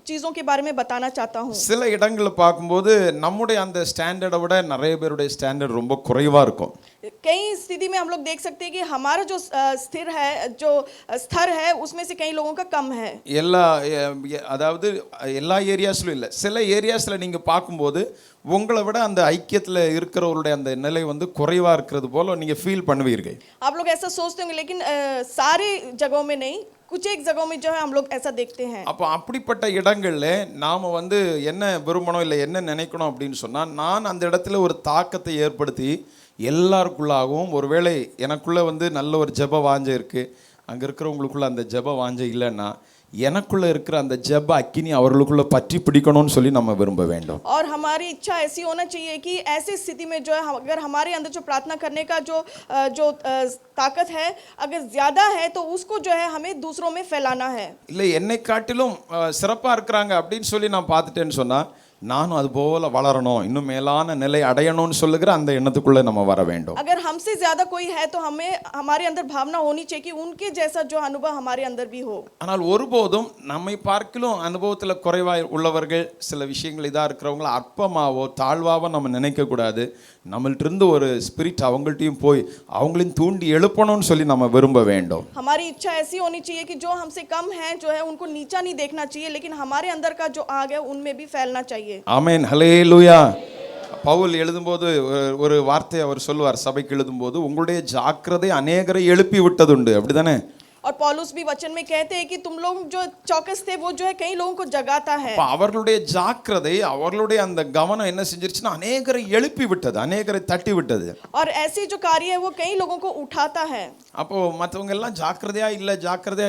चीजों के बारे में बताना चाहता हूँ. சில இடங்களில் பார்க்கும்போது நம்முடைய அந்த ஸ்டாண்டர்டை விட நிறைய பேருடைய ஸ்டாண்டர்ட் ரொம்ப குறைவா இருக்கும். कई स्थिति में हम लोग देख सकते हैं कि हमारा जो स्तर है उसमें से कई लोगों का कम है. அதாவது எல்லா ஏரியாஸ்லும் இல்லை, சில ஏரியாஸ்ல நீங்க பார்க்கும்போது உங்களை விட அந்த ஐக்கியத்தில் இருக்கிறவருடைய அந்த நிலை வந்து குறைவா இருக்கிறது போல நீங்க ஃபீல் பண்ணுவீர்கள். आप लोग ऐसा सोचते होंगे, लेकिन सारे जगहों में नहीं, कुछ एक जगहों में जो है हम लोग ऐसा देखते हैं. அப்போ அப்படிப்பட்ட இடங்கள்ல நாம வந்து என்ன விரும்பணும் இல்லை என்ன நினைக்கணும் அப்படின்னு சொன்னா, நான் அந்த இடத்துல ஒரு தாக்கத்தை ஏற்படுத்தி எல்லாருக்குள்ளாகவும், ஒருவேளை எனக்குள்ள வந்து நல்ல ஒரு ஜெப வாஞ்சை இருக்கு, அங்க இருக்கிறவங்களுக்குள்ள அந்த ஜெப வாஞ்சை இல்லைன்னா எனக்குள்ள இருக்கிற அந்த ஜெப அக்கினி அவர்களுக்குள்ள பற்றி பிடிக்கணும்னு சொல்லி நம்ம விரும்ப வேண்டும். और हमारी इच्छा ऐसी होना चाहिए कि ऐसी स्थिति में जो है अगर हमारे अंदर जो प्रार्थना करने का जो ताकत है अगर ज्यादा है तो उसको जो है हमें दूसरों में फैलाना है. இல்லை என்னை காட்டிலும் சிறப்பா இருக்கிறாங்க அப்படின்னு சொல்லி நான் பார்த்துட்டேன்னு சொன்னா நானும் அது போல வளரணும், இன்னும் மேலான நிலை அடையணும்னு சொல்லுகிற அந்த எண்ணத்துக்குள்ள நம்ம வர வேண்டும். अगर हमसे ज्यादा कोई है तो हमें हमारे अंदर भावना होनी चाहिए कि उनके जैसा जो अनुभव हमारे अंदर भी हो. ஆனால் ஒருபோதும் நம்மை பார்க்கிலும் அனுபவத்தில் குறைவாய் உள்ளவர்கள், சில விஷயங்கள் இதாக இருக்கிறவங்கள அற்பமாவோ தாழ்வாவோ நம்ம நினைக்கக்கூடாது. நம்மள்ட்ட இருந்து ஒரு ஸ்பிரிட் அவங்கள்ட்டையும் போய் அவங்களையும் தூண்டி எழுப்பணும்னு சொல்லி நம்ம விரும்ப வேண்டும். हमारी इच्छा ऐसी होनी चाहिए कि जो हमसे कम हैं जो है उनको नीचा नहीं देखना चाहिए, लेकिन हमारे अंदर का जो आग है उनमें भी फैलना चाहिए. ஆமென், ஹல்லேலூயா. பவுல் எழுதும்போது ஒரு வார்த்தை அவர் சொல்லுவார், சபைக்கு எழுதும்போது, உங்களுடைய ஜாக்கிரதை அநேகரை எழுப்பி விட்டதுண்டு, அப்படிதானே? और पौलुस भी वचन में कहते हैं कि तुम लोग जो चौकस थे वो जो है कई लोगों को जगाता है. அவர்களுடைய ஜாக்கிரதை, அவர்களுடைய அந்த கவனம் என்ன செஞ்சிருச்சுன்னா அநேகரை எழுப்பி விட்டது, அநேகரை தட்டி விட்டது. और ऐसे जो कार्य है वो कई लोगों को उठाता है. அப்போ மற்றவங்க எல்லாம் ஜாக்கிரதையா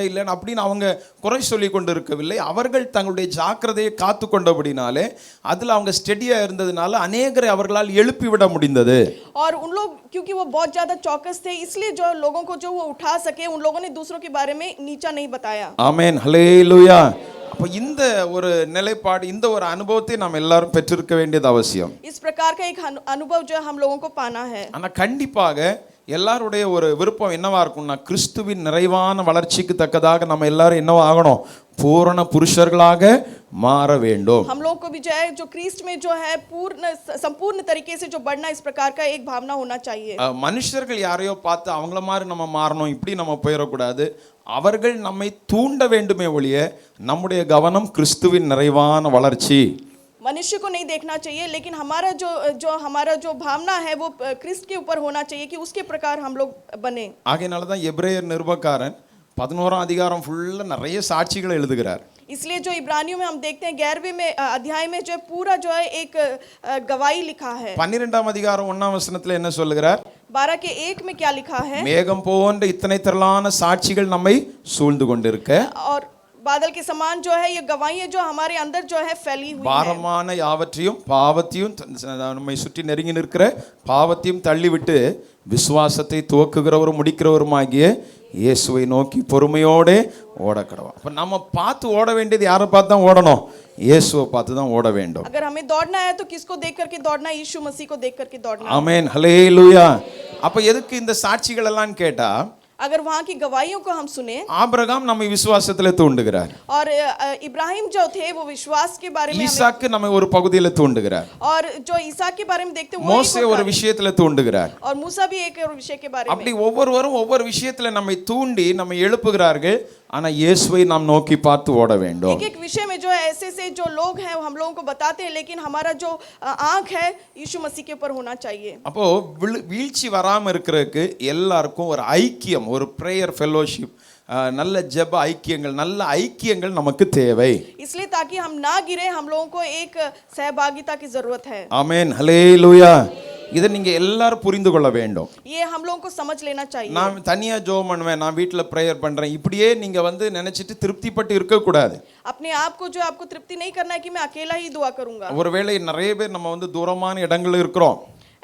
இல்லைன்னு அப்படின்னு அவங்க குறை சொல்லி கொண்டு இருக்கவில்லை. அவர்கள் தங்களுடைய ஜாக்கிரதையை காத்து கொண்டபடினாலே அதில் அவங்க ஸ்டெடியா இருந்ததுனால அநேகரை அவர்களால் எழுப்பி விட முடிந்தது. और उन लोग क्योंकि वो बहुत ज्यादा चौकस थे, इसलिए जो लोगों को जो वो उठा सके, उन लोगों ने दूसरों के बारे में नीचा नहीं बताया. ஆமென், ஹல்லேலூயா. அப்ப இந்த ஒரு நிலைப்பாடு, இந்த ஒரு அனுபவத்தை நாம் எல்லாரும் பெற்றிருக்க வேண்டியது அவசியம். इस प्रकार का एक अनुभव जो हम लोगों को पाना है. ஆனா கண்டிப்பாக எல்லாருடைய ஒரு விருப்பம் என்னவா இருக்கும்னா, கிறிஸ்துவின் நிறைவான வளர்ச்சிக்கு தக்கதாக நம்ம எல்லாரும் என்னவா ஆகணும், பூரண புருஷர்களாக மாற வேண்டும். हम लोग को भी जो है जो क्रिस्ट में जो है संपूर्ण तरीके से जो बढ़ना, इस प्रकार का एक भावना होना चाहिए. மனுஷர்கள் யாரையோ பார்த்து அவங்கள மாதிரி நம்ம மாறணும், இப்படி நம்ம போயிடக்கூடாது. அவர்கள் நம்மை தூண்ட வேண்டுமே ஒழிய நம்முடைய கவனம் கிறிஸ்துவின் நிறைவான வளர்ச்சி. मनुष्य को नहीं देखना चाहिए, लेकिन हमारा जो भावना है वो क्रिस्ट के ऊपर होना चाहिए कि उसके प्रकार हम लोग बने. ஆகையினால தான் எபிரேயர் நிருபக்காரன் 11ஆம் அதிகாரம் ஃபுல்லா நிறைய சாட்சிகளை எழுதுகிறார். इसलिए जो इब्रानियों में हम देखते हैं 11वें में अध्याय में जो है पूरा जो है एक गवाही लिखा है. 12ஆம் அதிகாரம் 1ஆம் வசனத்துல என்ன சொல்லுகிறார்? 12 के 1 में क्या लिखा है? மேகம் போன்ற இத்தனை திரளான சாட்சிகள் நம்மை சூழ்ந்து கொண்டிருக்க, और बादल के समान जो है ये गवाहियां जो हमारे अंदर जो है फैली हुई है. பாரமான யாவற்றையும் பாவத்தையும் நம்மை சுற்றி நெருங்கி நிற்கிற பாவத்தையும் தள்ளிவிட்டு விசுவாசத்தை துவக்குகிறவரும் முடிக்கிறவருமாகிய இயேசுவை நோக்கி பொறுமையோடே ஓடக்கடவோம். அப்ப நம்ம பார்த்து ஓட வேண்டியது யாரை பார்த்து தான் ஓடணும்? இயேசுவை பார்த்து தான் ஓட வேண்டும். अगर हमें दौड़ना है तो किसको देख करके दौड़ना? यीशु मसीह को देख करके दौड़ना. ஆமென், ஹல்லேலூயா. அப்ப எதுக்கு இந்த சாட்சிகள் எல்லாம் கேட்டா, अगर वहाँ की गवाहियों को हम सुने, ஆபிரகாம் நம்மை விசுவாசத்திலே தூண்டுகிறார். और इब्राहिम जो थे वो विश्वास के बारे में, ஈசாக்கு நம்மை ஒரு பகுதியில தூண்டுகிறார். और जो ईसा के बारे में देखते हैं மோசே ஒரு விஷயத்துல தூண்டுகிறார். और मूसा भी एक विषय के बारे में. அப்படி ஒவ்வொருவரும் ஒவ்வொரு விஷயத்துல நம்மை தூண்டி நம்மை எழுப்புகிறார்கள். ஆனா இயேசுவை நாம் நோக்கி பார்த்து ஓட வேண்டும். एक विषय में जो है ऐसे जो लोग हैं हम लोगों को बताते हैं, लेकिन हमारा जो आंख है यीशु मसीह के ऊपर होना चाहिए. அப்போ வீழ்ச்சி வராம இருக்கிறதுக்கு எல்லாருக்கும் ஒரு ஐக்கியம், ஒரு பிரேயர் ஃபெலோஷிப், நல்ல ஜெப ஐக்கியங்கள், நல்ல ஐக்கியங்கள் நமக்கு தேவை. इसलिए ताकि हम ना गिरे, हम लोगों को एक सहभागिता की जरूरत है. ஆமென், ஹல்லேலூயா. இதை நீங்க எல்லாரும் புரிந்து கொள்ள வேண்டும். ये हम लोगों को समझ लेना चाहिए. நான் தனியா ஜெபம் பண்ணுவேன், நான் வீட்ல பிரேயர் பண்றேன், இப்படியே நீங்க வந்து நினைச்சிட்டு திருப்திப்பட்டு இருக்க கூடாது. अपने आप को जो आपको तृप्ति नहीं करना है कि मैं अकेला ही दुआ करूंगा. ஒருவேளை நிறைய பேர் நம்ம வந்து தூரமான இடங்கள்ல இருக்கிறோம்.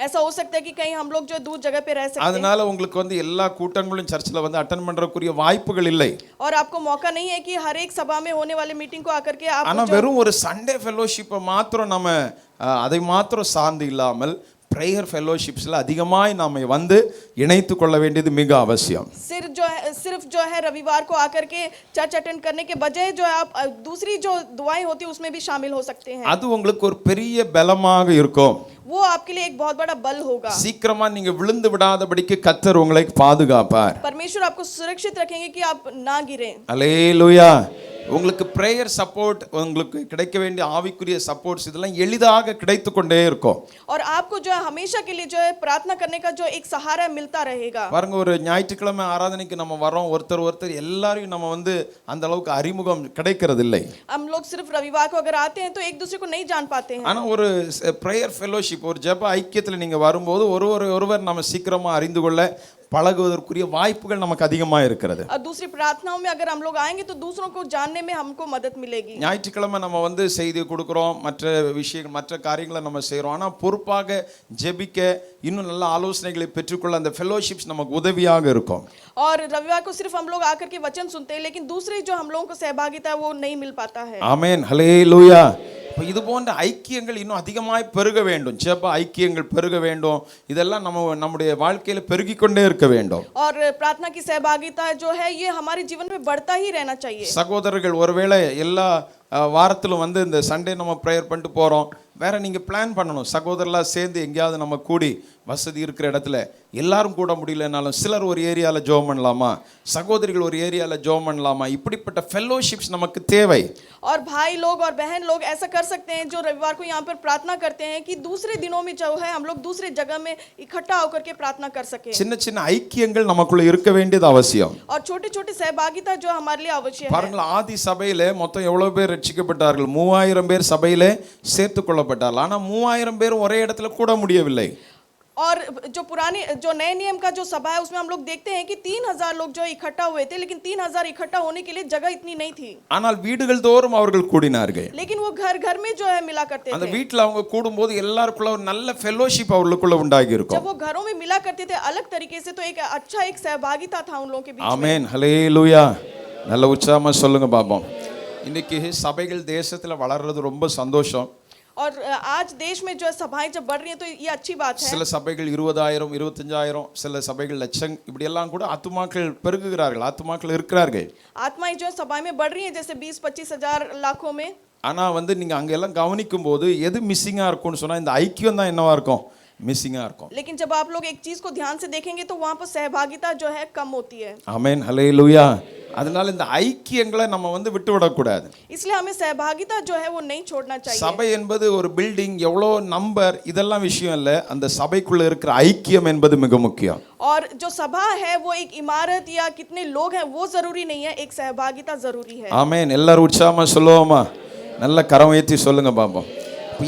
ऐसा हो सकता है कि कहीं हम लोग जो दूर जगह पे रह सकते हैं. அதனால உங்களுக்கு வந்து எல்லா கூட்டங்களும் சர்ச்சில் வந்து அட்டெண்ட் பண்றதுக்குரிய வாய்ப்புகள் இல்லை. और आपको मौका नहीं है कि हर एक सभा में होने वाले मीटिंग को आकर के आप ஆனா வெறும் ஒரு சண்டே ஃபெலோஷிப்பை மாத்திரம் நம்ம அதை மாத்திரம் சார்ந்து இல்லாமல் பிரேயர் ஃபெலோஷிப்ஸ்ல அதிகமாய் நாம வந்து இணைத்து கொள்ள வேண்டியது மிக அவசியம். सिर्फ जो है रविवार को आकर के चर्च अटेंड करने के बजाय जो है आप दूसरी जो दुआएं होती है उसमें भी शामिल हो सकते हैं. அது உங்களுக்கு ஒரு பெரிய பலமாக இருக்கும். वो आपके लिए एक बहुत बड़ा बल होगा. சீக்கிரமா நீங்க விழுந்து விடாதபடிக்கு கர்த்தர் உங்களை பாதுகாப்பார். परमेश्वर आपको सुरक्षित रखेंगे कि आप ना गिरें. அல்லேலூயா. உங்களுக்கு பிரேயர் சப்போர்ட், உங்களுக்கு கிடைக்க வேண்டிய ஆவிக்குரிய சப்போர்ட்ஸ் இதெல்லாம் எளிதாக கிடைத்து கொண்டே இருக்கும். और आपको जो है हमेशा के लिए जो है प्रार्थना करने का जो एक सहारा मिलता रहेगा. பாருங்க, ஒரு ஞாயிற்றுக்கிழமை ஆராதனைக்கு நம்ம வரோம், ஒருத்தர் எல்லாரையும் நம்ம வந்து அந்த அளவுக்கு அறிமுகம் கிடைக்கிறது இல்லை. हम लोग सिर्फ रविवार को अगर आते हैं तो एक दूसरे को नहीं जान पाते हैं. ஆனா ஒரு பிரேயர் ஃபெலோஷிப், ஒரு ஜெப ஐக்கியத்துல நீங்க வரும்போது ஒருவர் நம்ம சீக்கிரமா அறிந்து கொள்ள பழகுவதற்குரிய வாய்ப்புகள் நமக்கு அதிகமா இருக்கிறது. और दूसरी प्रार्थनाओं में अगर हम लोग आएंगे तो दूसरों को जानने में हमको मदद मिलेगी. ஞாயிற்றுக்கிழமை நம்ம வந்து செய்தி கொடுக்கிறோம், மற்ற காரியங்களை நம்ம செய்றோம். ஆனா பொறுப்பாக ஜெபிக்க, இன்னும் நல்ல ஆலோசனைகளை பெற்றுக்கொள்ள அந்த ஃபெலோஷிப்ஸ் நமக்கு உதவியாக இருக்கும். और रविवार को सिर्फ हम लोग आकर के वचन सुनते हैं, लेकिन दूसरी जो हम लोगों को सहभागिता है वो नहीं मिल पाता है. ஆமென், ஹல்லேலூயா. இப்போ இது போன்ற ஐக்கியங்கள் இன்னும் அதிகமாய் பெருக வேண்டும். ஜெப ஐக்கியங்கள் பெருக வேண்டும். இதெல்லாம் நம்முடைய வாழ்க்கையில பெருகிக் கொண்டே இருக்க வேண்டும். और प्रार्थना की सहभागिता जो है ये हमारे जीवन में बढ़ता ही रहना चाहिए. சகோதரர்கள் ஒருவேளை எல்லா வாரத்திலும் வந்து இந்த சண்டே நம்ம ப்ரேயர் பண்ணிட்டு போகிறோம், வேற நீங்கள் பிளான் பண்ணணும். சகோதரலாம் சேர்ந்து எங்கேயாவது நம்ம கூடி வசதி இருக்கிற இடத்துல எல்லாரும் கூட முடியலனாலும் சிலர் ஒரு ஏரியாவில் ஜோம் பண்ணலாமா, சகோதரிகள் ஒரு ஏரியாவில் ஜோம் பண்ணலாமா, இப்படிப்பட்ட ஃபெல்லோஷிப்ஸ் நமக்கு தேவை. और भाई लोग और बहन लोग ऐसा कर सकते हैं जो रविवार को यहाँ पर प्रार्थना करते हैं कि दूसरे दिनों में जो है हम लोग दूसरे जगह में इकट्ठा होकर के प्रार्थना कर सकें. சின்ன சின்ன ஐக்கியங்கள் நமக்குள்ள இருக்க வேண்டியது அவசியம். और छोटे छोटे सहभागिता जो हमारे लिए आवश्यक है. பாருங்கள், ஆதி சபையிலே மொத்தம் எவ்வளவு பேர் ரட்சிக்கப்பட்டார்கள்? 3000 பேர் சபையிலே சேர்த்து கொள்ளப்பட்டார்கள். ஆனால் 3000 பேரும் ஒரே இடத்துல கூட முடியவில்லை. और जो पुराने जो नए नियम का जो सभा है उसमें हम लोग देखते हैं कि 3000 लोग जो इकट्ठा हुए थे, लेकिन 3000 इकट्ठा होने के लिए जगह इतनी नहीं थी. ஆனால் வீடுகள் தோறும் அவர்கள் கூடினார்கள். लेकिन वो घर घर में जो है मिला करते அந்த थे. வீட்டில் அவங்க கூடும்போது எல்லாருக்குள்ள ஒரு நல்ல ஃபெல்லோஷிப் அவர்களுக்குள்ள உண்டாகி जब இருக்கும். वो घरों में मिला करते थे अलग तरीके से, तो एक अच्छा एक सहभागिता था उन लोगों के बीच में. ஆமென், ஹல்லேலூயா. நல்ல உற்சாகமா சொல்லுங்க பாப்போம். இன்னைக்கு சபைகள் தேசத்துல வளர்றது ரொம்ப சந்தோஷம். और आज देश में जो है सभाएं जब बढ़ रही हैं तो ये अच्छी बात है. சில சபைகள் 20,000 25,000, சில சபைகள் லட்சம், இப்படி எல்லாம் கூட ஆத்துமாக்கள் பெருகுகிறார்கள், ஆத்துமாக்கள் இருக்கிறார்கள். आत्माएं जो है सभाएं में बढ़ रही हैं, जैसे 20-25 हजार लाखों में. ஆனா வந்து நீங்க அங்க எல்லாம் கவனிக்கும் போது எது மிஸ்ஸிங்கா இருக்கும்னு சொன்னா இந்த ஐக்கியம் தான் என்னவா இருக்கும், மிஸ்ஸிங்கா இருக்கும். लेकिन जब आप लोग एक चीज को ध्यान से देखेंगे तो वहां पर सहभागिता जो है कम होती है. ஆமென், ஹல்லேலூயா. அதனால இந்த ஐக்கியங்களை நம்ம வந்து விட்டு விடக்கூடாது. इसलिए हमें सहभागिता जो है वो नहीं छोड़ना चाहिए. சபை என்பது ஒரு பில்டிங், எவ்வளோ நம்பர், இதெல்லாம் விஷயம் இல்லை. அந்த சபைக்குள்ள இருக்கிற ஐக்கியம் என்பது மிக முக்கியம். और जो सभा है वो एक इमारत या कितने लोग हैं वो जरूरी नहीं है, एक सहभागिता जरूरी है. ஆமென். எல்லாரும் உற்சாகமா சொல்லுவோமா? நல்ல கரம் ஏற்றி சொல்லுங்க பாப்போம்.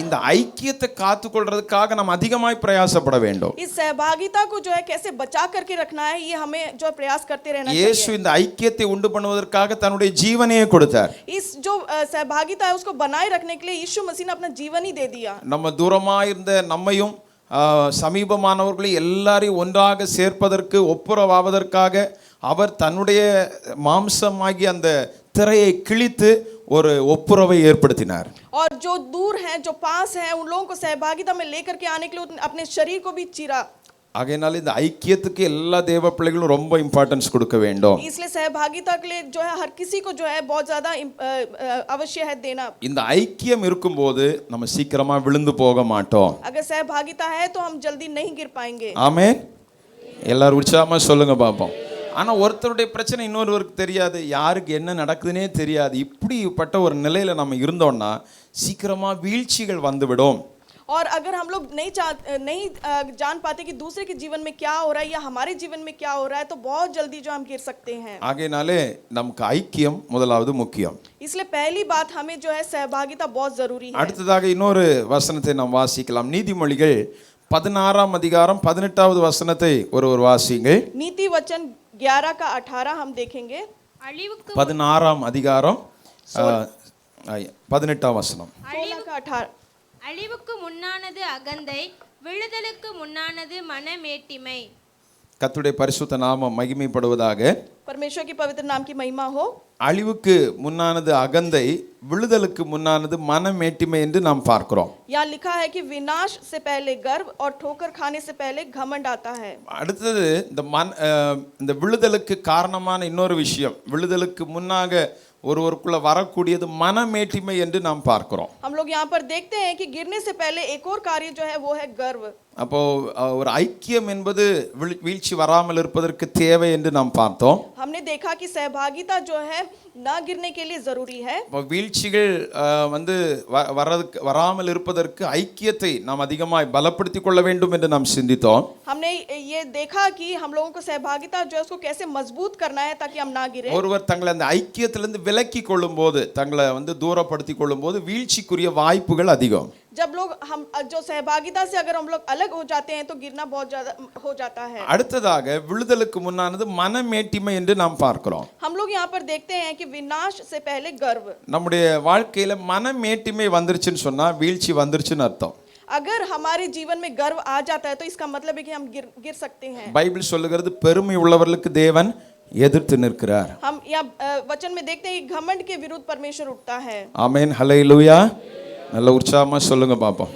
இந்த ஐக்கியத்தை காத்துக்கொள்றதுக்காக நம்ம அதிகமாய் பிரயாசப்பட வேண்டும். इस सहभागिता को जो है कैसे बचा करके रखना है, ये हमें जो प्रयास करते रहना இயேசு चाहिए. இந்த ஐக்கியத்தை உண்டு பண்ணுவதற்காக தன்னுடைய ஜீவனையே கொடுத்தார். इस जो सहभागिता है उसको बनाए रखने के लिए यीशु मसीह ने अपना जीवन ही दे दिया. நம்ம தூரமா இருந்த நம்மையும் சமீபமானவர்களை எல்லாரையும் ஒன்றாக சேர்ப்பதற்கு ஒப்புரவாவதற்காக அவர் தன்னுடைய மாம்சமாகி அந்த திரையை கிழித்து ஒரு ஒப்புரவை ஏற்படுத்தினார். और जो दूर हैं जो पास हैं उन लोगों को सहभागिता में लेकर के आने के लिए अपने शरीर को भी चीरा. ஆகையினால இந்த ஐக்கியத்துக்கு எல்லா தேவ பிள்ளைகளும் ரொம்ப இம்பார்ட்டன்ஸ் கொடுக்க வேண்டும். इसलिए सहभागिता के लिए जो है हर किसी को जो है बहुत ज्यादा अवश्य है देना. இந்த ஐக்கியம் இருக்கும்போது நம்ம சீக்கிரமா விழுந்து போக மாட்டோம். अगर सहभागिता है तो हम जल्दी नहीं गिर पाएंगे. ஆமென். எல்லாரும் உற்சாகமா சொல்லுங்க பாப்போம். ஆனா ஒருத்தருடைய பிரச்சனை இன்னொருவருக்கு தெரியாது, யாருக்கு என்ன நடக்குதுன்னே தெரியாது. இப்படிப்பட்ட ஒரு நிலையில நம்ம இருந்தோம்னா சீக்கிரமா வீழ்ச்சிகள் வந்துவிடும். और अगर हम लोग नहीं जान पाते कि दूसरे के जीवन में क्या हो रहा है या हमारे जीवन में क्या हो रहा है, तो बहुत जल्दी जो हम गिर सकते हैं. ஆகையினாலே நமக்கு ஐக்கியம் முதலாவது முக்கியம். इसलिए पहली बात हमें जो है सहभागिता बहुत जरूरी है. அடுத்ததாக இன்னொரு வசனத்தை நாம் வாசிக்கலாம். நீதிமொழிகள் 16ஆம் அதிகாரம் 18வது வசனத்தை ஒருவர் வாசியுங்கள். नीति वचन 11 का 18 हम देखेंगे. 16ஆம் அதிகாரம் 18ஆம் வசனம். 16 का 18. அழிவுக்கு முன்னானது அகந்தை, விழுதலுக்கு முன்னானது மனமேட்டிமை. கர்த்தருடைய பரிசுத்த நாமம் மகிமைப்படுவதாக. परमेश्वर की पवित्र नाम की महिमा हो. அழிவுக்கு முன்னானது அகந்தை, விழுதலுக்கு முன்னானது மனமேட்டிமை என்று நாம் பார்க்கிறோம். यहाँ लिखा है कि विनाश से पहले गर्व और ठोकर खाने से पहले घमंड आता है. அடுத்தது இந்த விழுதலுக்கு காரணமான இன்னொரு விஷயம், விழுதலுக்கு முன்னாக ஒருவருக்குள்ள வரக்கூடியது மனமேட்டிமை என்று நாம் பார்க்கிறோம். हम लोग यहाँ पर देखते हैं कि गिरने से पहले एक और कार्य जो है वो है गर्व. அப்போ ஒரு ஐக்கியம் என்பது வீழ்ச்சி வராமல் இருப்பதற்கு தேவை என்று நாம் பார்த்தோம். हमने देखा कि सहभागिता जो है ना गिरने के लिए जरूरी है. இப்போ வீழ்ச்சிகள் வந்து வராமல் இருப்பதற்கு ஐக்கியத்தை நாம் அதிகமாய் பலப்படுத்திக் கொள்ள வேண்டும் என்று நாம் சிந்தித்தோம். हमने ये देखा कि हम लोगों को सहभागिता जो है उसको कैसे मजबूत करना है ताकि हम ना गिरे. ஒருவர் தங்களை அந்த ஐக்கியத்திலிருந்து விலக்கி கொள்ளும்போது, தங்களை வந்து தூரப்படுத்திக் கொள்ளும்போது வீழ்ச்சிக்குரிய வாய்ப்புகள் அதிகம். जब लोग हम जो सहभागिता से अगर हम लोग अलग हो जाते हैं तो गिरना बहुत ज्यादा हो जाता है. அடுத்ததாக விழுதலுக்கு முன்னானது மனமேட்டிமை என்று நாம் பார்க்கிறோம். हम लोग यहाँ पर देखते हैं कि विनाश से पहले गर्व. நம்முடைய வாழ்க்கையில மனமேட்டிமை வந்துருச்சுன்னு சொன்னா வீழ்ச்சி வந்துருச்சுன்னு அர்த்தம். अगर हमारे जीवन में गर्व आ जाता है तो इसका मतलब है कि हम गिर सकते हैं. பைபிள் சொல்லுகிறது பெருமை உள்ளவர்களுக்கு தேவன் எதிர்த்து நிற்கிறார். हम यहाँ वचन में देखते हैं कि घमंड के विरुद्ध परमेश्वर उठता है. ஆமென், ஹல்லேலூயா. நல்ல உற்சாகமா சொல்லுங்க பாப்போம்.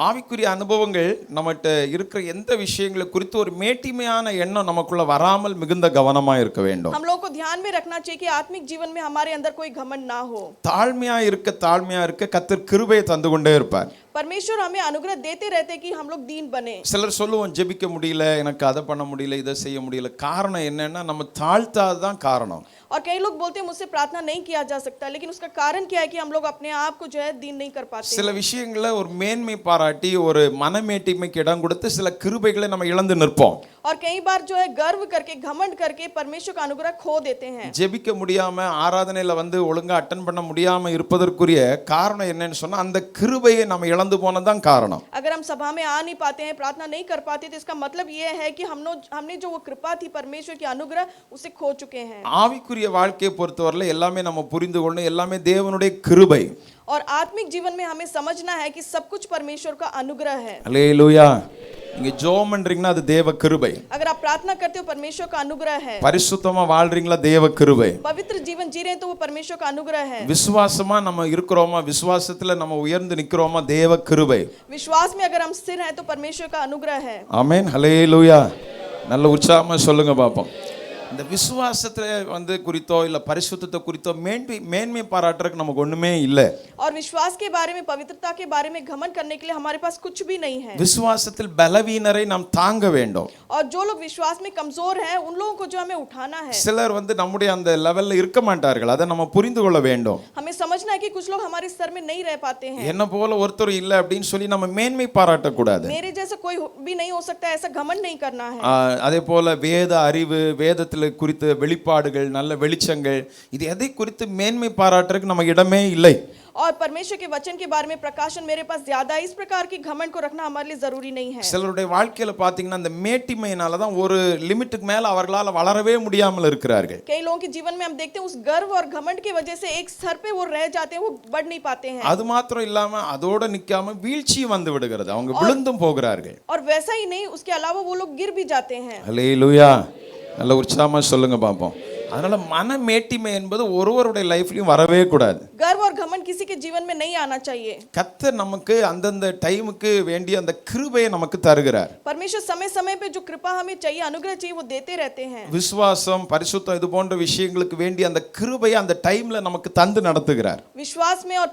ஆவிக்குரிய அனுபவங்கள் நம்மகிட்ட இருக்கிற எந்த விஷயங்களை குறித்து ஒரு மேட்டிமையான எண்ணம் நமக்குள்ள வராமல் மிகுந்த கவனமா இருக்க வேண்டும். हम लोगों को ध्यान में रखना चाहिए कि आत्मिक जीवन में हमारे अंदर कोई घमंड ना हो. தாழ்மையா இருக்க கர்த்தர் கிருபையை தந்து கொண்டே இருப்பார். परमेश्वर हमें अनुग्रह देते रहते कि हम लोग दीन बने. சிலர் சொல்லுவோம் ஜெபிக்க முடியல, எனக்கு அதை பண்ண முடியல, இதை செய்ய முடியல. காரணம் என்னன்னா நம்ம தாழ்த்தாதான் காரணம். और कई लोग बोलते हैं मुझसे प्रार्थना नहीं किया जा सकता, लेकिन उसका कारण क्या है कि हम लोग अपने आप को जो है दीन नहीं कर पाते. சில விஷயங்களை ஒரு மேன்மை பாராட்டி ஒரு மனமேட்டிமைக்கு இடம் கொடுத்து சில கிருபைகளை நம்ம இழந்து நிற்போம். और कई बार जो है गर्व करके घमंड करके परमेश्वर का अनुग्रह खो देते हैं. ஜெபிக்க முடியாம ஆராதனையில ஒழுங்கா அட்டெண்ட் பண்ண முடியாம இருப்பதற்குரிய காரணம் என்னன்னு சொன்னா அந்த கிருபையை நம்ம இழந்து போனதுதான் காரணம். अगर हम सभा में आ नहीं पाते हैं, प्रार्थना नहीं कर पाते, तो इसका मतलब ये है कि हमने जो वो कृपा थी परमेश्वर की अनुग्रह उसे खो चुके हैं. ஆவிக்குரிய வாழ்க்கையை பொறுத்தவரையில எல்லாமே நம்ம புரிந்து கொள்ளணும், எல்லாமே தேவனுடைய கிருபை. और आत्मिक जीवन में हमें समझना है कि सब कुछ परमेश्वर का अनुग्रह है. அல்லேலூயா. நீங்க ஜெபம் பண்றீங்கன்னா அது தேவ கிருபை. अगर आप प्रार्थना करते हो परमेश्वर का अनुग्रह है. பரிசுத்தமா வாழ்றீங்களா தேவ கிருபை. पवित्र जीवन जी रहे हैं तो वो परमेश्वर का अनुग्रह है. விசுவாசமா நம்ம இருக்கிறோமா, விசுவாசத்துல நம்ம உயர்ந்து நிக்கிறோமா, தேவ கிருபை. विश्वास में अगर हम स्थिर हैं तो परमेश्वर का अनुग्रह है. ஆமென். ஹல்லேலூயா. நல்ல உற்சாகமா சொல்லுங்க பாப்போம். இந்த விசுவாசத்தை குறித்தோ இல்ல பரிசுத்தத்தை குறித்தோ மேன்மை பாராட்டுறதுக்கு நமக்கு ஒண்ணுமே இல்ல. और विश्वास के बारे में, पवित्रता के बारे में घमंड करने के लिए हमारे पास कुछ भी नहीं है. விசுவாசத்தில் பலவீனரை நாம் தாங்க வேண்டும். और जो लोग विश्वास में कमजोर हैं उन लोगों को जो हमें उठाना है. சிலர் நம்முடைய அந்த லெவல்ல இருக்க மாட்டார்கள், அதை நம்ம புரிந்து கொள்ள வேண்டும். हमें समझना है कि कुछ लोग हमारे स्तर में नहीं रह पाते हैं. என்ன போல ஒருத்தர் இல்ல அப்படின்னு சொல்லி நம்ம மேன்மை பாராட்ட கூடாது. मेरे जैसा कोई भी नहीं हो सकता, ऐसा घमंड नहीं करना है. அதே போல வேத அறிவு, வேதத்தில் குறித்த வெளிப்பாடுகள், நல்ல வெளிச்சங்கள், இது எதை குறித்து மேன்மை பாராட்டுறதுக்கு நமக்கு இடமே இல்லை. और परमेश्वर के वचन के बारे में प्रकाशन मेरे पास ज्यादा, इस प्रकार की घमंड को रखना हमारे लिए जरूरी नहीं है. சிலருடைய வாழ்க்கையில பாத்தீங்கன்னா அந்த மேட்டிமையினால தான் ஒரு லிமிட்டுக்கு மேல அவர்களால வளரவே முடியாமல் இருக்கிறார்கள். कई लोगों के जीवन में हम देखते हैं उस गर्व और घमंड की वजह से एक स्तर पे वो रह जाते हैं, वो बढ़ नहीं पाते हैं. அது மாத்திரம் இல்லாம அதோட நிக்காம வீழ்ச்சி வந்து விடுகிறது, அவங்க விழுந்தும் போகிறார்கள். और वैसा ही नहीं, उसके अलावा वो लोग गिर भी जाते हैं. ஹல்லேலூயா. நல்ல உற்சாகமா சொல்லுங்க பாப்போம். அதனால மன மேட்டிமை என்பது ஒருவருடைய லைஃப்லயும் வரவே கூடாது. गर्व और घमंड किसी के जीवन में नहीं आना चाहिए. கர்த்தர் நமக்கு அந்தந்த டைமுக்கு வேண்டிய அந்த கிருபையை நமக்கு தருகிறார். परमेश्वर समय समय पे जो कृपा हमें चाहिए, अनुग्रह चाहिए, वो देते रहते हैं. விசுவாசம், பரிசுத்தம், இது போன்ற விஷயங்களுக்கு வேண்டிய அந்த கிருபையை அந்த டைம்ல நமக்கு தந்து நடத்துகிறார். विश्वास में और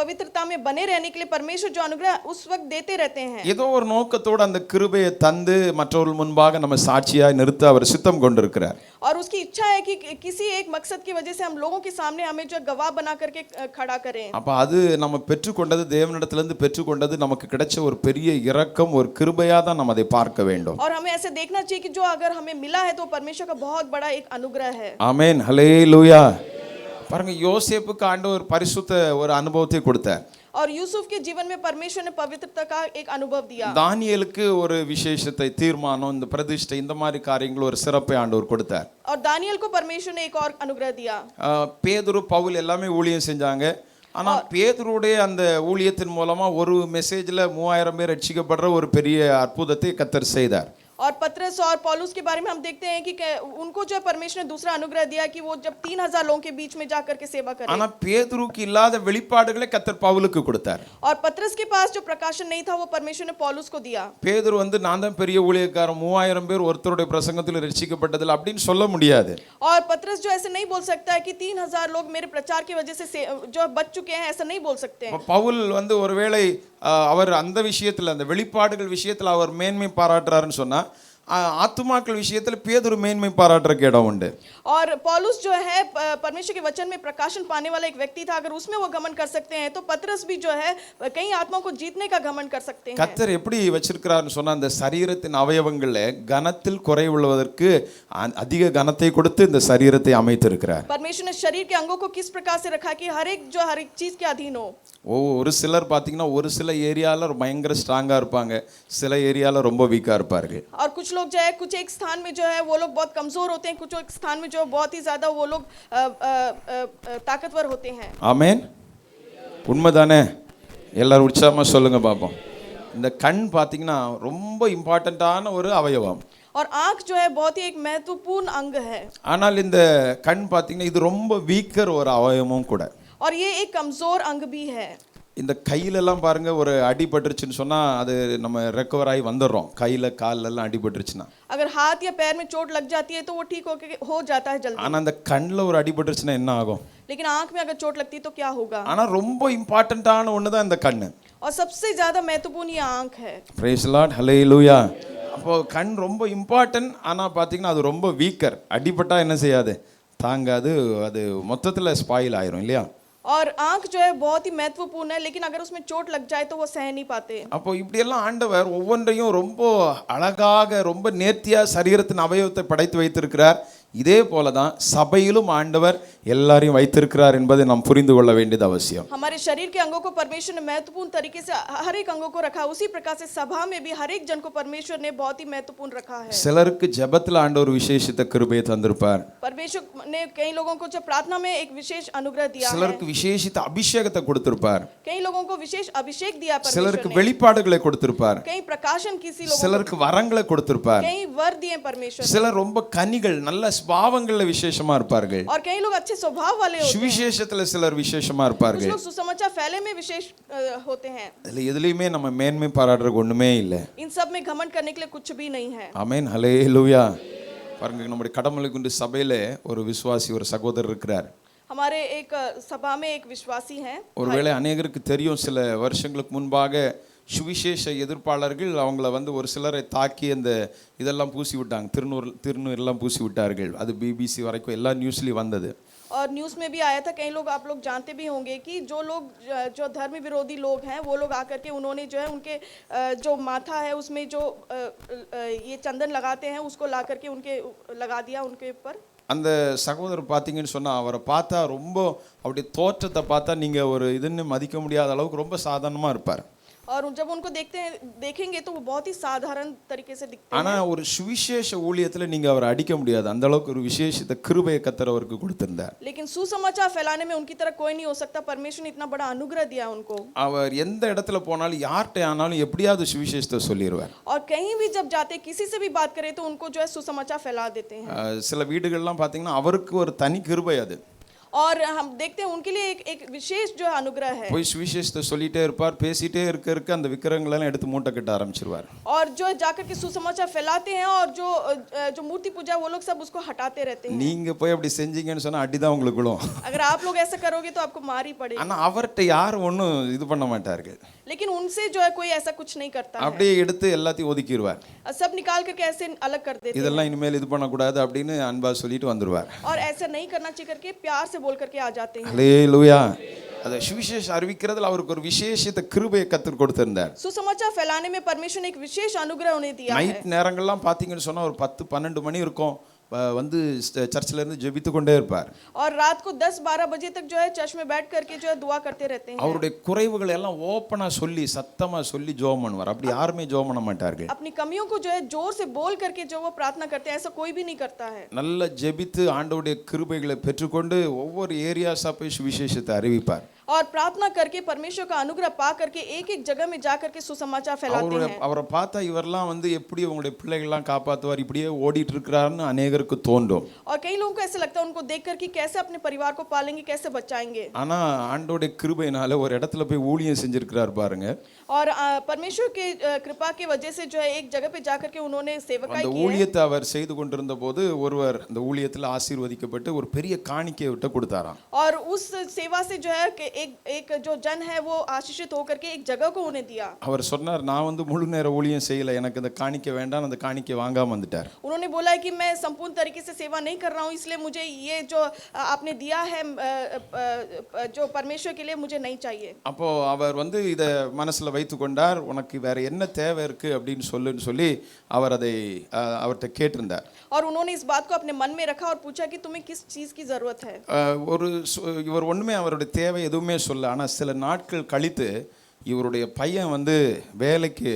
पवित्रता में बने रहने के लिए परमेश्वर जो अनुग्रह उस वक्त देते रहते हैं. ஏதோ ஒரு நோக்கத்தோடு அந்த கிருபையை தந்து மற்றவர்கள் முன்பாக நம்ம சாட்சியாய் நிறுத்த அவர் சித்தம் கொண்டிருக்கிறார். और उसकी इच्छा है कि किसी एक मकसद की वजह से हम लोगों के सामने हमें जो गवाह बना करके खड़ा करें. அப்ப அது நம்ம பெற்றுக்கொண்டது, தேவனிடத்திலிருந்து பெற்றுக்கொண்டது நமக்கு கிடைச்ச ஒரு பெரிய இரக்கம், ஒரு கிருபையா தான் நம்ம அதை பார்க்க வேண்டும். और हमें ऐसे देखना चाहिए कि जो अगर हमें मिला है तो परमेश्वर का बहुत बड़ा एक अनुग्रह है. ஆமென். ஹல்லேலூயா. பாருங்க, யோசேப்புக்கு ஆண்டவர் பரிசுத்த ஒரு அனுபவத்தை கொடுத்தார். और यूसुफ के जीवन में परमेश्वर ने पवित्रता का एक अनुभव दिया. தானியேலுக்கு ஒரு விசேஷத்தை, தீர்மானம், இந்த பிரதிஷ்டை, இந்த மாதிரி காரியங்கள் ஒரு சிறப்பை ஆண்டவர் கொடுத்தார். और दानियल को परमेश्वर ने एक और अनुग्रह दिया. பேதுரு, பவுல் எல்லாமே ஊழியம் செஞ்சாங்க. ஆனா பேதுருடைய அந்த ஊழியத்தின் மூலமா ஒரு மெசேஜ்ல 3000 பேர் ரட்சிக்கப்படுற ஒரு பெரிய அற்புதத்தை கர்த்தர் செய்தார். और पतरस और पौलुस के बारे में हम देखते हैं कि उनको जो परमेश्वर ने दूसरा अनुग्रह दिया कि वो जब 3000 लोगों के बीच में जाकर के सेवा करें. ஆனா பேதுருக்கு இல்லாத வெளிப்பாடுகளை கர்த்தர் பவுலுக்கு கொடுத்தார். और पतरस के पास जो प्रकाशन नहीं था वो परमेश्वर ने पौलुस को दिया. பேதுரு நான் தான் பெரிய ஊழியக்காரன், 3000 பேர் ஒருத்தருடைய பிரசங்கத்தில் ரட்சிக்கப்பட்டதில்லை அப்படின்னு சொல்ல முடியாது. और पतरस जो ऐसे नहीं बोल सकता है कि 3000 लोग मेरे प्रचार की वजह से जो बच चुके हैं, ऐसा नहीं बोल सकते हैं. பவுல் ஒருவேளை அவர் அந்த விஷயத்துல, அந்த வெளிப்பாடுகள் விஷயத்துல அவர் மேன்மை பாராட்டுறாருன்னு சொன்னா, ஆத்துமாக்கள் விஷயத்துல பேதுரு மேன்மை பாராட்டுறக்கு இடம் உண்டு. और पौलुस जो है परमेश्वर के वचन में प्रकाशन पाने वाला एक व्यक्ति था, अगर उसमें वो घमंड कर सकते हैं तो पतरस भी जो है कई आत्माओं को जीतने का घमंड कर सकते हैं. கர்த்தர் எப்படி வச்சிருக்கிறாருன்னு சொன்னா, அந்த சரீரத்தின் அவயவங்கள்ல கனத்தில் குறைவுள்ளதற்கு அதிக கனத்தை கொடுத்து இந்த சரீரத்தை அமைத்திருக்கிறார். परमेश्वर ने शरीर के अंगों को किस प्रकार से रखा कि हर एक चीज के अधीन हो. ஒரு சிலர் பாத்தீங்கன்னா ஒரு சில ஏரியால பயங்கர ஸ்ட்ராங்கா இருப்பாங்க, சில ஏரியால ரொம்ப வீக்கா இருப்பார்கள். और कुछ लोग जो है कुछ एक स्थान में जो है वो लोग बहुत कमजोर होते हैं, कुछ एक स्थान में जो बहुत ही ज्यादा वो लोग ताकतवर होते हैं. ஆமென். உண்மைதானே? எல்லாரும் உற்சாகமா சொல்லுங்க பாப்போம். இந்த கண் பாத்தீங்கன்னா ரொம்ப இம்பார்ட்டன்ட்டான ஒரு அவயவம். और आंख जो है बहुत ही एक महत्वपूर्ण अंग है. ஆனால் இந்த கண் பாத்தீங்கன்னா இது ரொம்ப வீக்கர் ஒரு அவயவமும் கூட. और ये एक कमजोर अंग भी है. இந்த கையிலெல்லாம் பாருங்க ஒரு அடிபட்டுருச்சுன்னு சொன்னா அது நம்ம ரெக்கவர் ஆகி வந்துடுறோம். கையில கால்ல எல்லாம் அடிபட்டுருச்சுன்னா. अगर हाथ या पैर में चोट लग जाती है तो वो ठीक हो जाता है जल्दी, ஆனா அந்த கண்ணில் ஒரு அடிபட்டுருச்சுன்னா என்ன ஆகும்? लेकिन आंख में अगर चोट लगती है तो क्या होगा? ஆனா ரொம்ப இம்பார்ட்டன்ட்டான ஒன்று தான் இந்த கண்ணு. और सबसे ज्यादा महत्वपूर्ण ये आंख है। Praise the Lord, hallelujah. அப்போ கண் ரொம்ப இம்பார்ட்டன்ட். ஆனா பார்த்தீங்கன்னா அது ரொம்ப வீக்கர். அடிபட்டா என்ன செய்யாது? தாங்காது. அது மொத்தத்தில் ஸ்பாயில் ஆயிரும் இல்லையா? और आंख जो है बहुत ही महत्वपूर्ण है, लेकिन अगर उसमें चोट लग जाए तो वो सह नहीं पाते। அப்போ இப்படியெல்லாம் ஆண்டவர் ஒவ்வொன்றையும் ரொம்ப அழகாக ரொம்ப நேர்த்தியா சரீரத்தின் அவயவத்தை படைத்து வைத்திருக்கிறார். இதே போல தான் சபையிலும் ஆண்டவர் எல்லாரையும் வைத்திருக்கிறார் என்பதை நாம் புரிந்து கொள்ள வேண்டியது அவசியம். हमारे शरीर के अंगों को परमेश्वर ने महत्वपूर्ण तरीके से हर एक अंगों को रखा, उसी प्रकार से सभा में भी हर एक जन को परमेश्वर ने बहुत ही महत्वपूर्ण रखा है। சிலருக்கு ஜெபத்தில் ஆண்டவர் விசேஷித்த கிருபையை தந்திருப்பார். परमेश्वर ने कई लोगों को जो प्रार्थना में एक विशेष अनुग्रह दिया है, சிலருக்கு விசேஷித்த அபிஷேகத்தை கொடுத்திருப்பார். कई लोगों को विशेष अभिषेक दिया परमेश्वर சிலருக்கு ने, வெளிப்பாடுகளை கொடுத்திருப்பார். कई प्रकाशन किसी लोगों சிலருக்கு வரங்களை கொடுத்திருப்பார். कई वर दिए परमेश्वर ने, சிலர் ரொம்ப கனிகள் நல்ல ஸ்பாவங்கள்ல விசேஷமா இருப்பார்கள். और कई लोग अच्छे स्वभाव वाले होते हैं, சுவிசேஷத்துல சிலர் விசேஷமா कुछ இருப்பார்கள். लोग सुसमाचार फैले में विशेष होते हैं। இதுல எதுலயுமே நம்ம மேன்மை பாராட்டுறதுக்கு ஒண்ணுமே இல்லை. इन सब में घमंड करने के लिए कुछ भी नहीं है। ஆமென், ஹல்லேலூயா. பாருங்க, நம்முடைய கடமலைக்குண்டு சபையில ஒரு விசுவாசி ஒரு சகோதரர் இருக்கிறார். हमारे एक सभा में एक विश्वासी हैं। ஒருவேளை அநேகருக்கு தெரியும், சில வருஷங்களுக்கு முன்பாக சுவிசேஷ எதிர்ப்பாளர்கள் அவங்கள வந்து ஒரு சிலரை தாக்கி அந்த இதெல்லாம் பூசி விட்டாங்க, திருநூறு எல்லாம் பூசி விட்டார்கள். அது பிபிசி வரைக்கும் எல்லா நியூஸ்லயும் வந்தது. और न्यूज़ में भी आया था, कई लोग आप लोग जानते भी होंगे कि जो लोग जो धर्म विरोधी लोग हैं वो लोग आकर के उन्होंने जो है उनके जो माथा है उसमें जो ये चंदन लगाते हैं उसको ला करके उनके लगा दिया उनके ऊपर। அந்த சகோதரர் பார்த்தீங்கன்னு சொன்னால் அவரை பார்த்தா ரொம்ப அப்படி தோற்றத்தை பார்த்தா நீங்கள் ஒரு இதுன்னு மதிக்க முடியாத அளவுக்கு ரொம்ப சாதாரணமாக இருப்பார். और जब उनको देखेंगे तो वो बहुत ही साधारण तरीके से दिखते हैं। ஆனால் ஒரு சுவிசேஷ ஊழியத்தில் நீங்கள் அவரை அடிக்க முடியாது, அந்த அளவுக்கு ஒரு விசேஷித்த கிருபையை கர்த்தர் அவருக்கு கொடுத்திருந்தார். लेकिन सुसमाचार फैलाने में उनकी तरह कोई नहीं हो सकता, परमेश्वर ने इतना बड़ा अनुग्रह दिया उनको। அவர் எந்த இடத்துல போனாலும் யார்கிட்ட ஆனாலும் எப்படியாவது சுவிசேஷத்தை சொல்லிடுவார். और कहीं भी जब जाते किसी से भी बात करें तो उनको जो है सुसमाचार फैला देते हैं। சில வீடுகள்லாம் பார்த்தீங்கன்னா அவருக்கு ஒரு தனி கிருபை அது. और हम देखते हैं उनके लिए एक विशेष जो अनुग्रह है। போய் சுவிசேஷத்தை சொல்லிட்டே இருப்பார், பேசிட்டே இருக்க அந்த விக்கிரகங்களெல்லாம் எடுத்து மூட்டை கட்ட ஆரம்பிச்சிருவார். और जो जाकर के सुसमाचार फैलाते हैं और जो मूर्ति पूजा वो लोग सब उसको हटाते रहते हैं। நீங்க போய் அப்படி செஞ்சீங்கன்னு சொன்னா அடிதான் உங்களுக்கு விழும். अगर आप लोग ऐसा करोगे तो आपको मार ही पड़ेगी। ஆனா அவர்ட்ட யாரும் ஒன்றும் இது பண்ண மாட்டார்கள். लेकिन उनसे जो है कोई ऐसा कुछ नहीं करता है, அப்படியே எடுத்து எல்லாத்தையும் ஒதுக்கிடுவார். सब निकाल करके ऐसे अलग कर देते हैं இதெல்லாம் இனிமேல் இது பண்ணக்கூடாது அப்படின்னு அன்பா சொல்லிட்டு வந்துருவார். और ऐसा नहीं करना चाहिए करके प्यार से बोल करके आ जाते हैं। ஹல்லேலூயா. அது சுவிசேஷம் அறிவிக்கிறதுல அவருக்கு ஒரு விசேஷித்த கிருபையை கர்த்தர் கொடுத்திருந்தார். सुसमाचार फैलाने में परमेश्वर ने एक विशेष अनुग्रह उन्हें दिया है। நைட் நேரங்கள்லாம் பார்த்தீங்கன்னு சொன்னா ஒரு 10-12 மணி இருக்கும், வந்து சர்ச்சில் இருந்து ஜெபித்து கொண்டே இருப்பார். और रात को 10-12 बजे तक जो है चर्च में बैठ करके जो है दुआ करते रहते हैं। அவருடைய குறைவுகளை எல்லாம் ஓப்பனா சொல்லி சத்தமா சொல்லி ஜெபம் பண்ணுவார். அப்படி யாருமே ஜெபம் பண்ண மாட்டார்கள். अपनी कमियों को जो है जोर से बोल करके जो वो प्रार्थना करते हैं, ऐसा कोई भी नहीं करता है। நல்ல ஜெபித்து ஆண்டவருடைய கிருபைகளை பெற்றுக்கொண்டு ஒவ்வொரு ஏரியாஸா போய் சுவிசேஷத்தை அறிவிப்பார். और प्रार्थना करके परमेश्वर का अनुग्रह पा करके एक एक जगह में जा करके सुसमाचार फैलाते हैं। அவரை பார்த்தா இவரெல்லாம் வந்து எப்படி உங்களுடைய பிள்ளைகள்லாம் காப்பாற்றுவார், இப்படியே ஓடிட்டு இருக்கிறாருன்னு அநேகருக்கு தோன்றும். और कई लोगों को ऐसा लगता है उनको देख करके कैसे अपने परिवार को पालेंगे, कैसे बचाएंगे। ஆனா ஆண்டவருடைய கிருபையினால ஒரு இடத்துல போய் ஊழியம் செஞ்சிருக்கிறார் பாருங்க. और परमेश्वर के कृपा की वजह से जो है एक जगह पे जाकर के उन्होंने सेवकाई அந்த की है। ஊழியத்தை அவர் செய்து கொண்டிருந்த போது ஒருவர் அந்த ஊழியத்தில் ஆசீர்வதிக்கப்பட்டு ஒரு பெரிய காணிக்கையை விட்டு கொடுத்தாராம். और उस सेवा से जो है कि एक जो जन है वो आशीषित होकर के एक जगह को उन्हें दिया। அவர் சொன்னார், நான் வந்து முழு நேர ஊழியம் செய்யல, எனக்கு அந்த காணிக்கை வேண்டாம், அந்த காணிக்கை வாங்காம வந்துட்டார். उन्होंने बोला है कि मैं संपूर्ण तरीके से सेवा नहीं कर रहा हूँ, इसलिए मुझे ये जो आपने दिया है जो परमेश्वर के लिए मुझे नहीं चाहिए। அப்போ அவர் வந்து இதை மனசுல வைத்து கொண்டார். உனக்கு வேற என்ன தேவை இருக்கு அப்படின்னு சொல்லி அவர் அதை அவர்கிட்ட கேட்டிருந்தார். और उन्होंने इस बात को अपने मन में रखा और पूछा कि तुम्हें किस चीज की जरूरत है। இவர் ஒண்ணுமே அவருடைய தேவை எதுவுமே சொல்ல. ஆனால் சில நாட்கள் கழித்து இவருடைய பையன் வந்து வேலைக்கு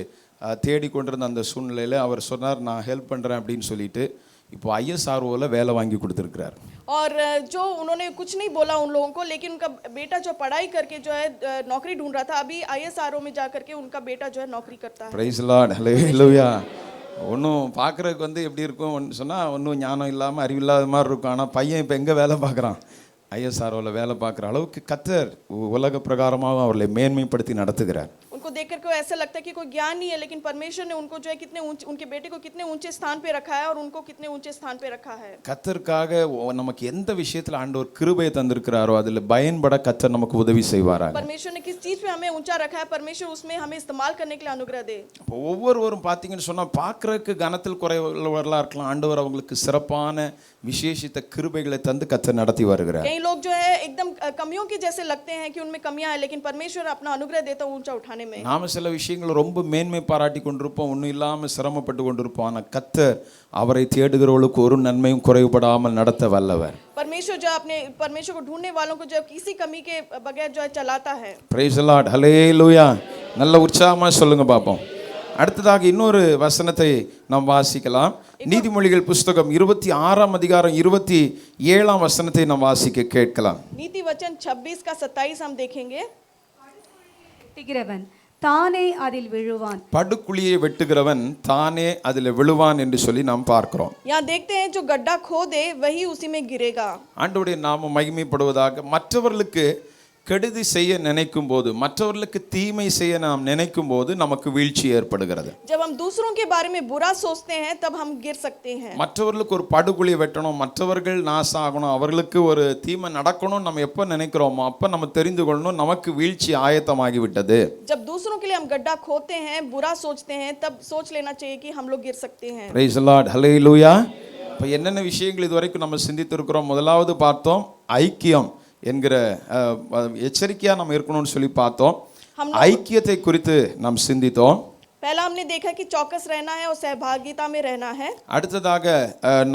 தேடிக்கொண்டிருந்த அந்த சூழ்நிலையில் அவர் சொன்னார், நான் ஹெல்ப் பண்ணுறேன் அப்படின்னு சொல்லிட்டு இப்போ ISROவில் வேலை வாங்கி கொடுத்துருக்கிறார். और जो उन्होंने कुछ नहीं बोला उन लोगों को, लेकिन उनका बेटा जो पढ़ाई करके जो है नौकरी ढूंढ रहा था, अभी ISRO में जा करके उनका बेटा जो है नौकरी करता है। பிரைஸ் லார்ட், ஹல்லேலூயா. ஒன்றும் பார்க்குறதுக்கு வந்து எப்படி இருக்கும் சொன்னால் ஒன்றும் ஞானம் இல்லாமல் அறிவில்லாத மாதிரி இருக்கும். ஆனால் பையன் இப்போ எங்கே வேலை பார்க்குறான்? ஐஎஸ்ஆர்ஓவில் வேலை பார்க்குற அளவுக்கு கர்த்தர் உலக பிரகாரமாக அவர்களை மேன்மைப்படுத்தி நடத்துகிறார். उनको देख करके ऐसा लगता है कि कोई ज्ञान नहीं है, लेकिन परमेश्वर ने उनको जो है कितने उनके बेटे को कितने ऊंचे स्थान पे रखा है और उनको कितने ऊंचे स्थान पे रखा है. கர்த்தருக்காக நமக்கு எந்த விஷயத்தில் ஆண்டவர் கிருபையை தந்திருக்கிறாரோ அதில் பயன்பட கர்த்தர் நமக்கு உதவி செய்வாராக. परमेश्वर ने किस चीज पे हमें ऊंचा रखा है, परमेश्वर उसमें हमें इस्तेमाल करने के लिए अनुग्रह दे. இப்போ ஒவ்வொருவரும் பார்த்தீங்கன்னு சொன்னால் பார்க்குறதுக்கு கனத்தில் குறைவுள்ளவர்களாக இருக்கலாம், ஆண்டவர் அவங்களுக்கு சிறப்பான விசேஷித்த கிருபைகளை தந்து கர்த்தர் நடத்தி வருகிறார். कई लोग जो है एकदम कमियों के जैसे लगते हैं कि उनमें कमियां हैं, लेकिन परमेश्वर अपना अनुग्रह देता है ऊंचा उठाने में. நாம சில விஷயங்களை ரொம்ப மேன்மை பாராட்டி கொண்டிருப்போம், ஒன்றும் இல்லாமல் சிரமப்பட்டு கொண்டிருப்போம். ஆனால் கர்த்தர் அவரை தேடுகிறவர்களுக்கு ஒரு நன்மையும் குறைவுபடாமல் நடத்த வல்லவர். परमेश्वर जो अपने परमेश्वर को ढूंढने वालों को जो किसी कमी के बगैर जो है चलाता है. பிரைஸ் தி லார்ட், ஹல்லேலூயா. நல்ல உற்சாகமாக சொல்லுங்க பார்ப்போம். அடுத்ததாக இன்னொரு வசனத்தை நாம் வாசிக்கலாம். நீதிமொழிகள் புஸ்தகம் 26ஆம் அதிகாரம் 27ஆம் வசனத்தை நாம் வாசிக்க கேட்கலாம். नीति वचन 26 का 27 हम देखेंगे. வெட்டுகிறவன் தானே அதில் விழுவான். படுகுழியை வெட்டுகிறவன் தானே அதில் விழுவான் என்று சொல்லி நாம் பார்க்கிறோம். यहाँ देखते हैं जो गड्ढा खोदे वही उसी में गिरेगा. ஆண்டவருடைய நாமம் மகிமைப்படுவதாக. மற்றவர்களுக்கு கெடுதி செய்ய நினைக்கும் போது, மற்றவர்களுக்கு தீமை செய்ய நாம் நினைக்கும் போது நமக்கு வீழ்ச்சி ஏற்படுகிறது. जब हम दूसरों के बारे में बुरा सोचते हैं तब हम गिर सकते हैं. மற்றவர்களுக்கு ஒரு படுகுழி வெட்டணும், மற்றவர்கள் நாசம் ஆகணும், அவர்களுக்கு ஒரு தீமை நடக்கணும் நம்ம எப்போ நினைக்கிறோமோ அப்போ நம்ம தெரிந்து கொள்ளணும் நமக்கு வீழ்ச்சி ஆயத்தமாகி விட்டது. जब दूसरों के लिए हम गड्ढा खोदते हैं, बुरा सोचते हैं, तब सोच लेना चाहिए कि हम लोग गिर सकते हैं. பிரைஸ் தி லார்ட், ஹல்லேலூயா. இப்போ என்னென்ன விஷயங்கள் இதுவரைக்கும் நம்ம சிந்தித்திருக்கிறோம்? முதலாவது பார்த்தோம் ஐக்கியம் என்கிற எச்சரிக்கையாக நம்ம இருக்கணும்னு சொல்லி பார்த்தோம். ஐக்கியத்தை குறித்து நாம் சிந்தித்தோம். पहला हमने देखा कि चौकस रहना है और सहभागिता में रहना है. அடுத்ததாக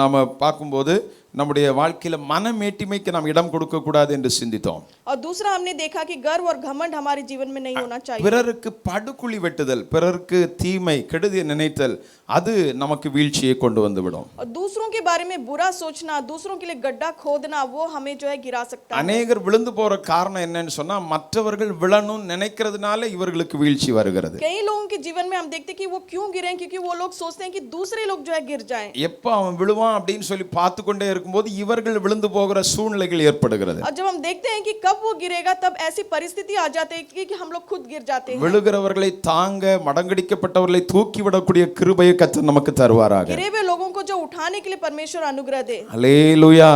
நாம் பார்க்கும்போது நம்முடைய வாழ்க்கையில் மனமேட்டிமைக்கு நாம் இடம் கொடுக்க கூடாது என்று சிந்தித்தோம். और दूसरा हमने देखा कि गर्व और घमंड हमारे जीवन में नहीं होना चाहिए. பிறருக்கு படுகுழி வெட்டுதல், பிறருக்கு தீமை கெடுதி நினைத்தல், அது நமக்கு வீழ்ச்சியை கொண்டு வந்துவிடும். और दूसरों के बारे में बुरा सोचना, दूसरों के लिए गड्ढा खोदना, वो हमें जो है गिरा सकता है. அநேகர் விழுந்து போற காரணம் என்னன்னு சொன்னா மற்றவர்கள் விழணும் நினைக்கிறதுனால இவர்களுக்கு வீழ்ச்சி வருகிறது. कई लोगों के जीवन में हम देखते हैं कि वो क्यों गिरे हैं, क्योंकि वो लोग सोचते हैं कि दूसरे लोग जो है गिर जाएं. எப்போ அவன் விழுவான் அப்படின்னு சொல்லி பார்த்து கொண்டே இருக்கும்போது இவர்கள் விழுந்து போகிற சூழ்நிலைகள் ஏற்படுகிறது. और जब हम देखते हैं कि कब वो गिरेगा, तब ऐसी परिस्थिति आ जाती है कि हम लोग खुद गिर जाते हैं. விழுகிறவர்களை தாங்க, மடங்கடிக்கப்பட்டவர்களை தூக்கி விடக்கூடிய கிருபையை கர்த்தர் நமக்கு தருவாராக. गिरे हुए लोगों को जो उठाने के लिए परमेश्वर अनुग्रह दे. ஹல்லேலூயா.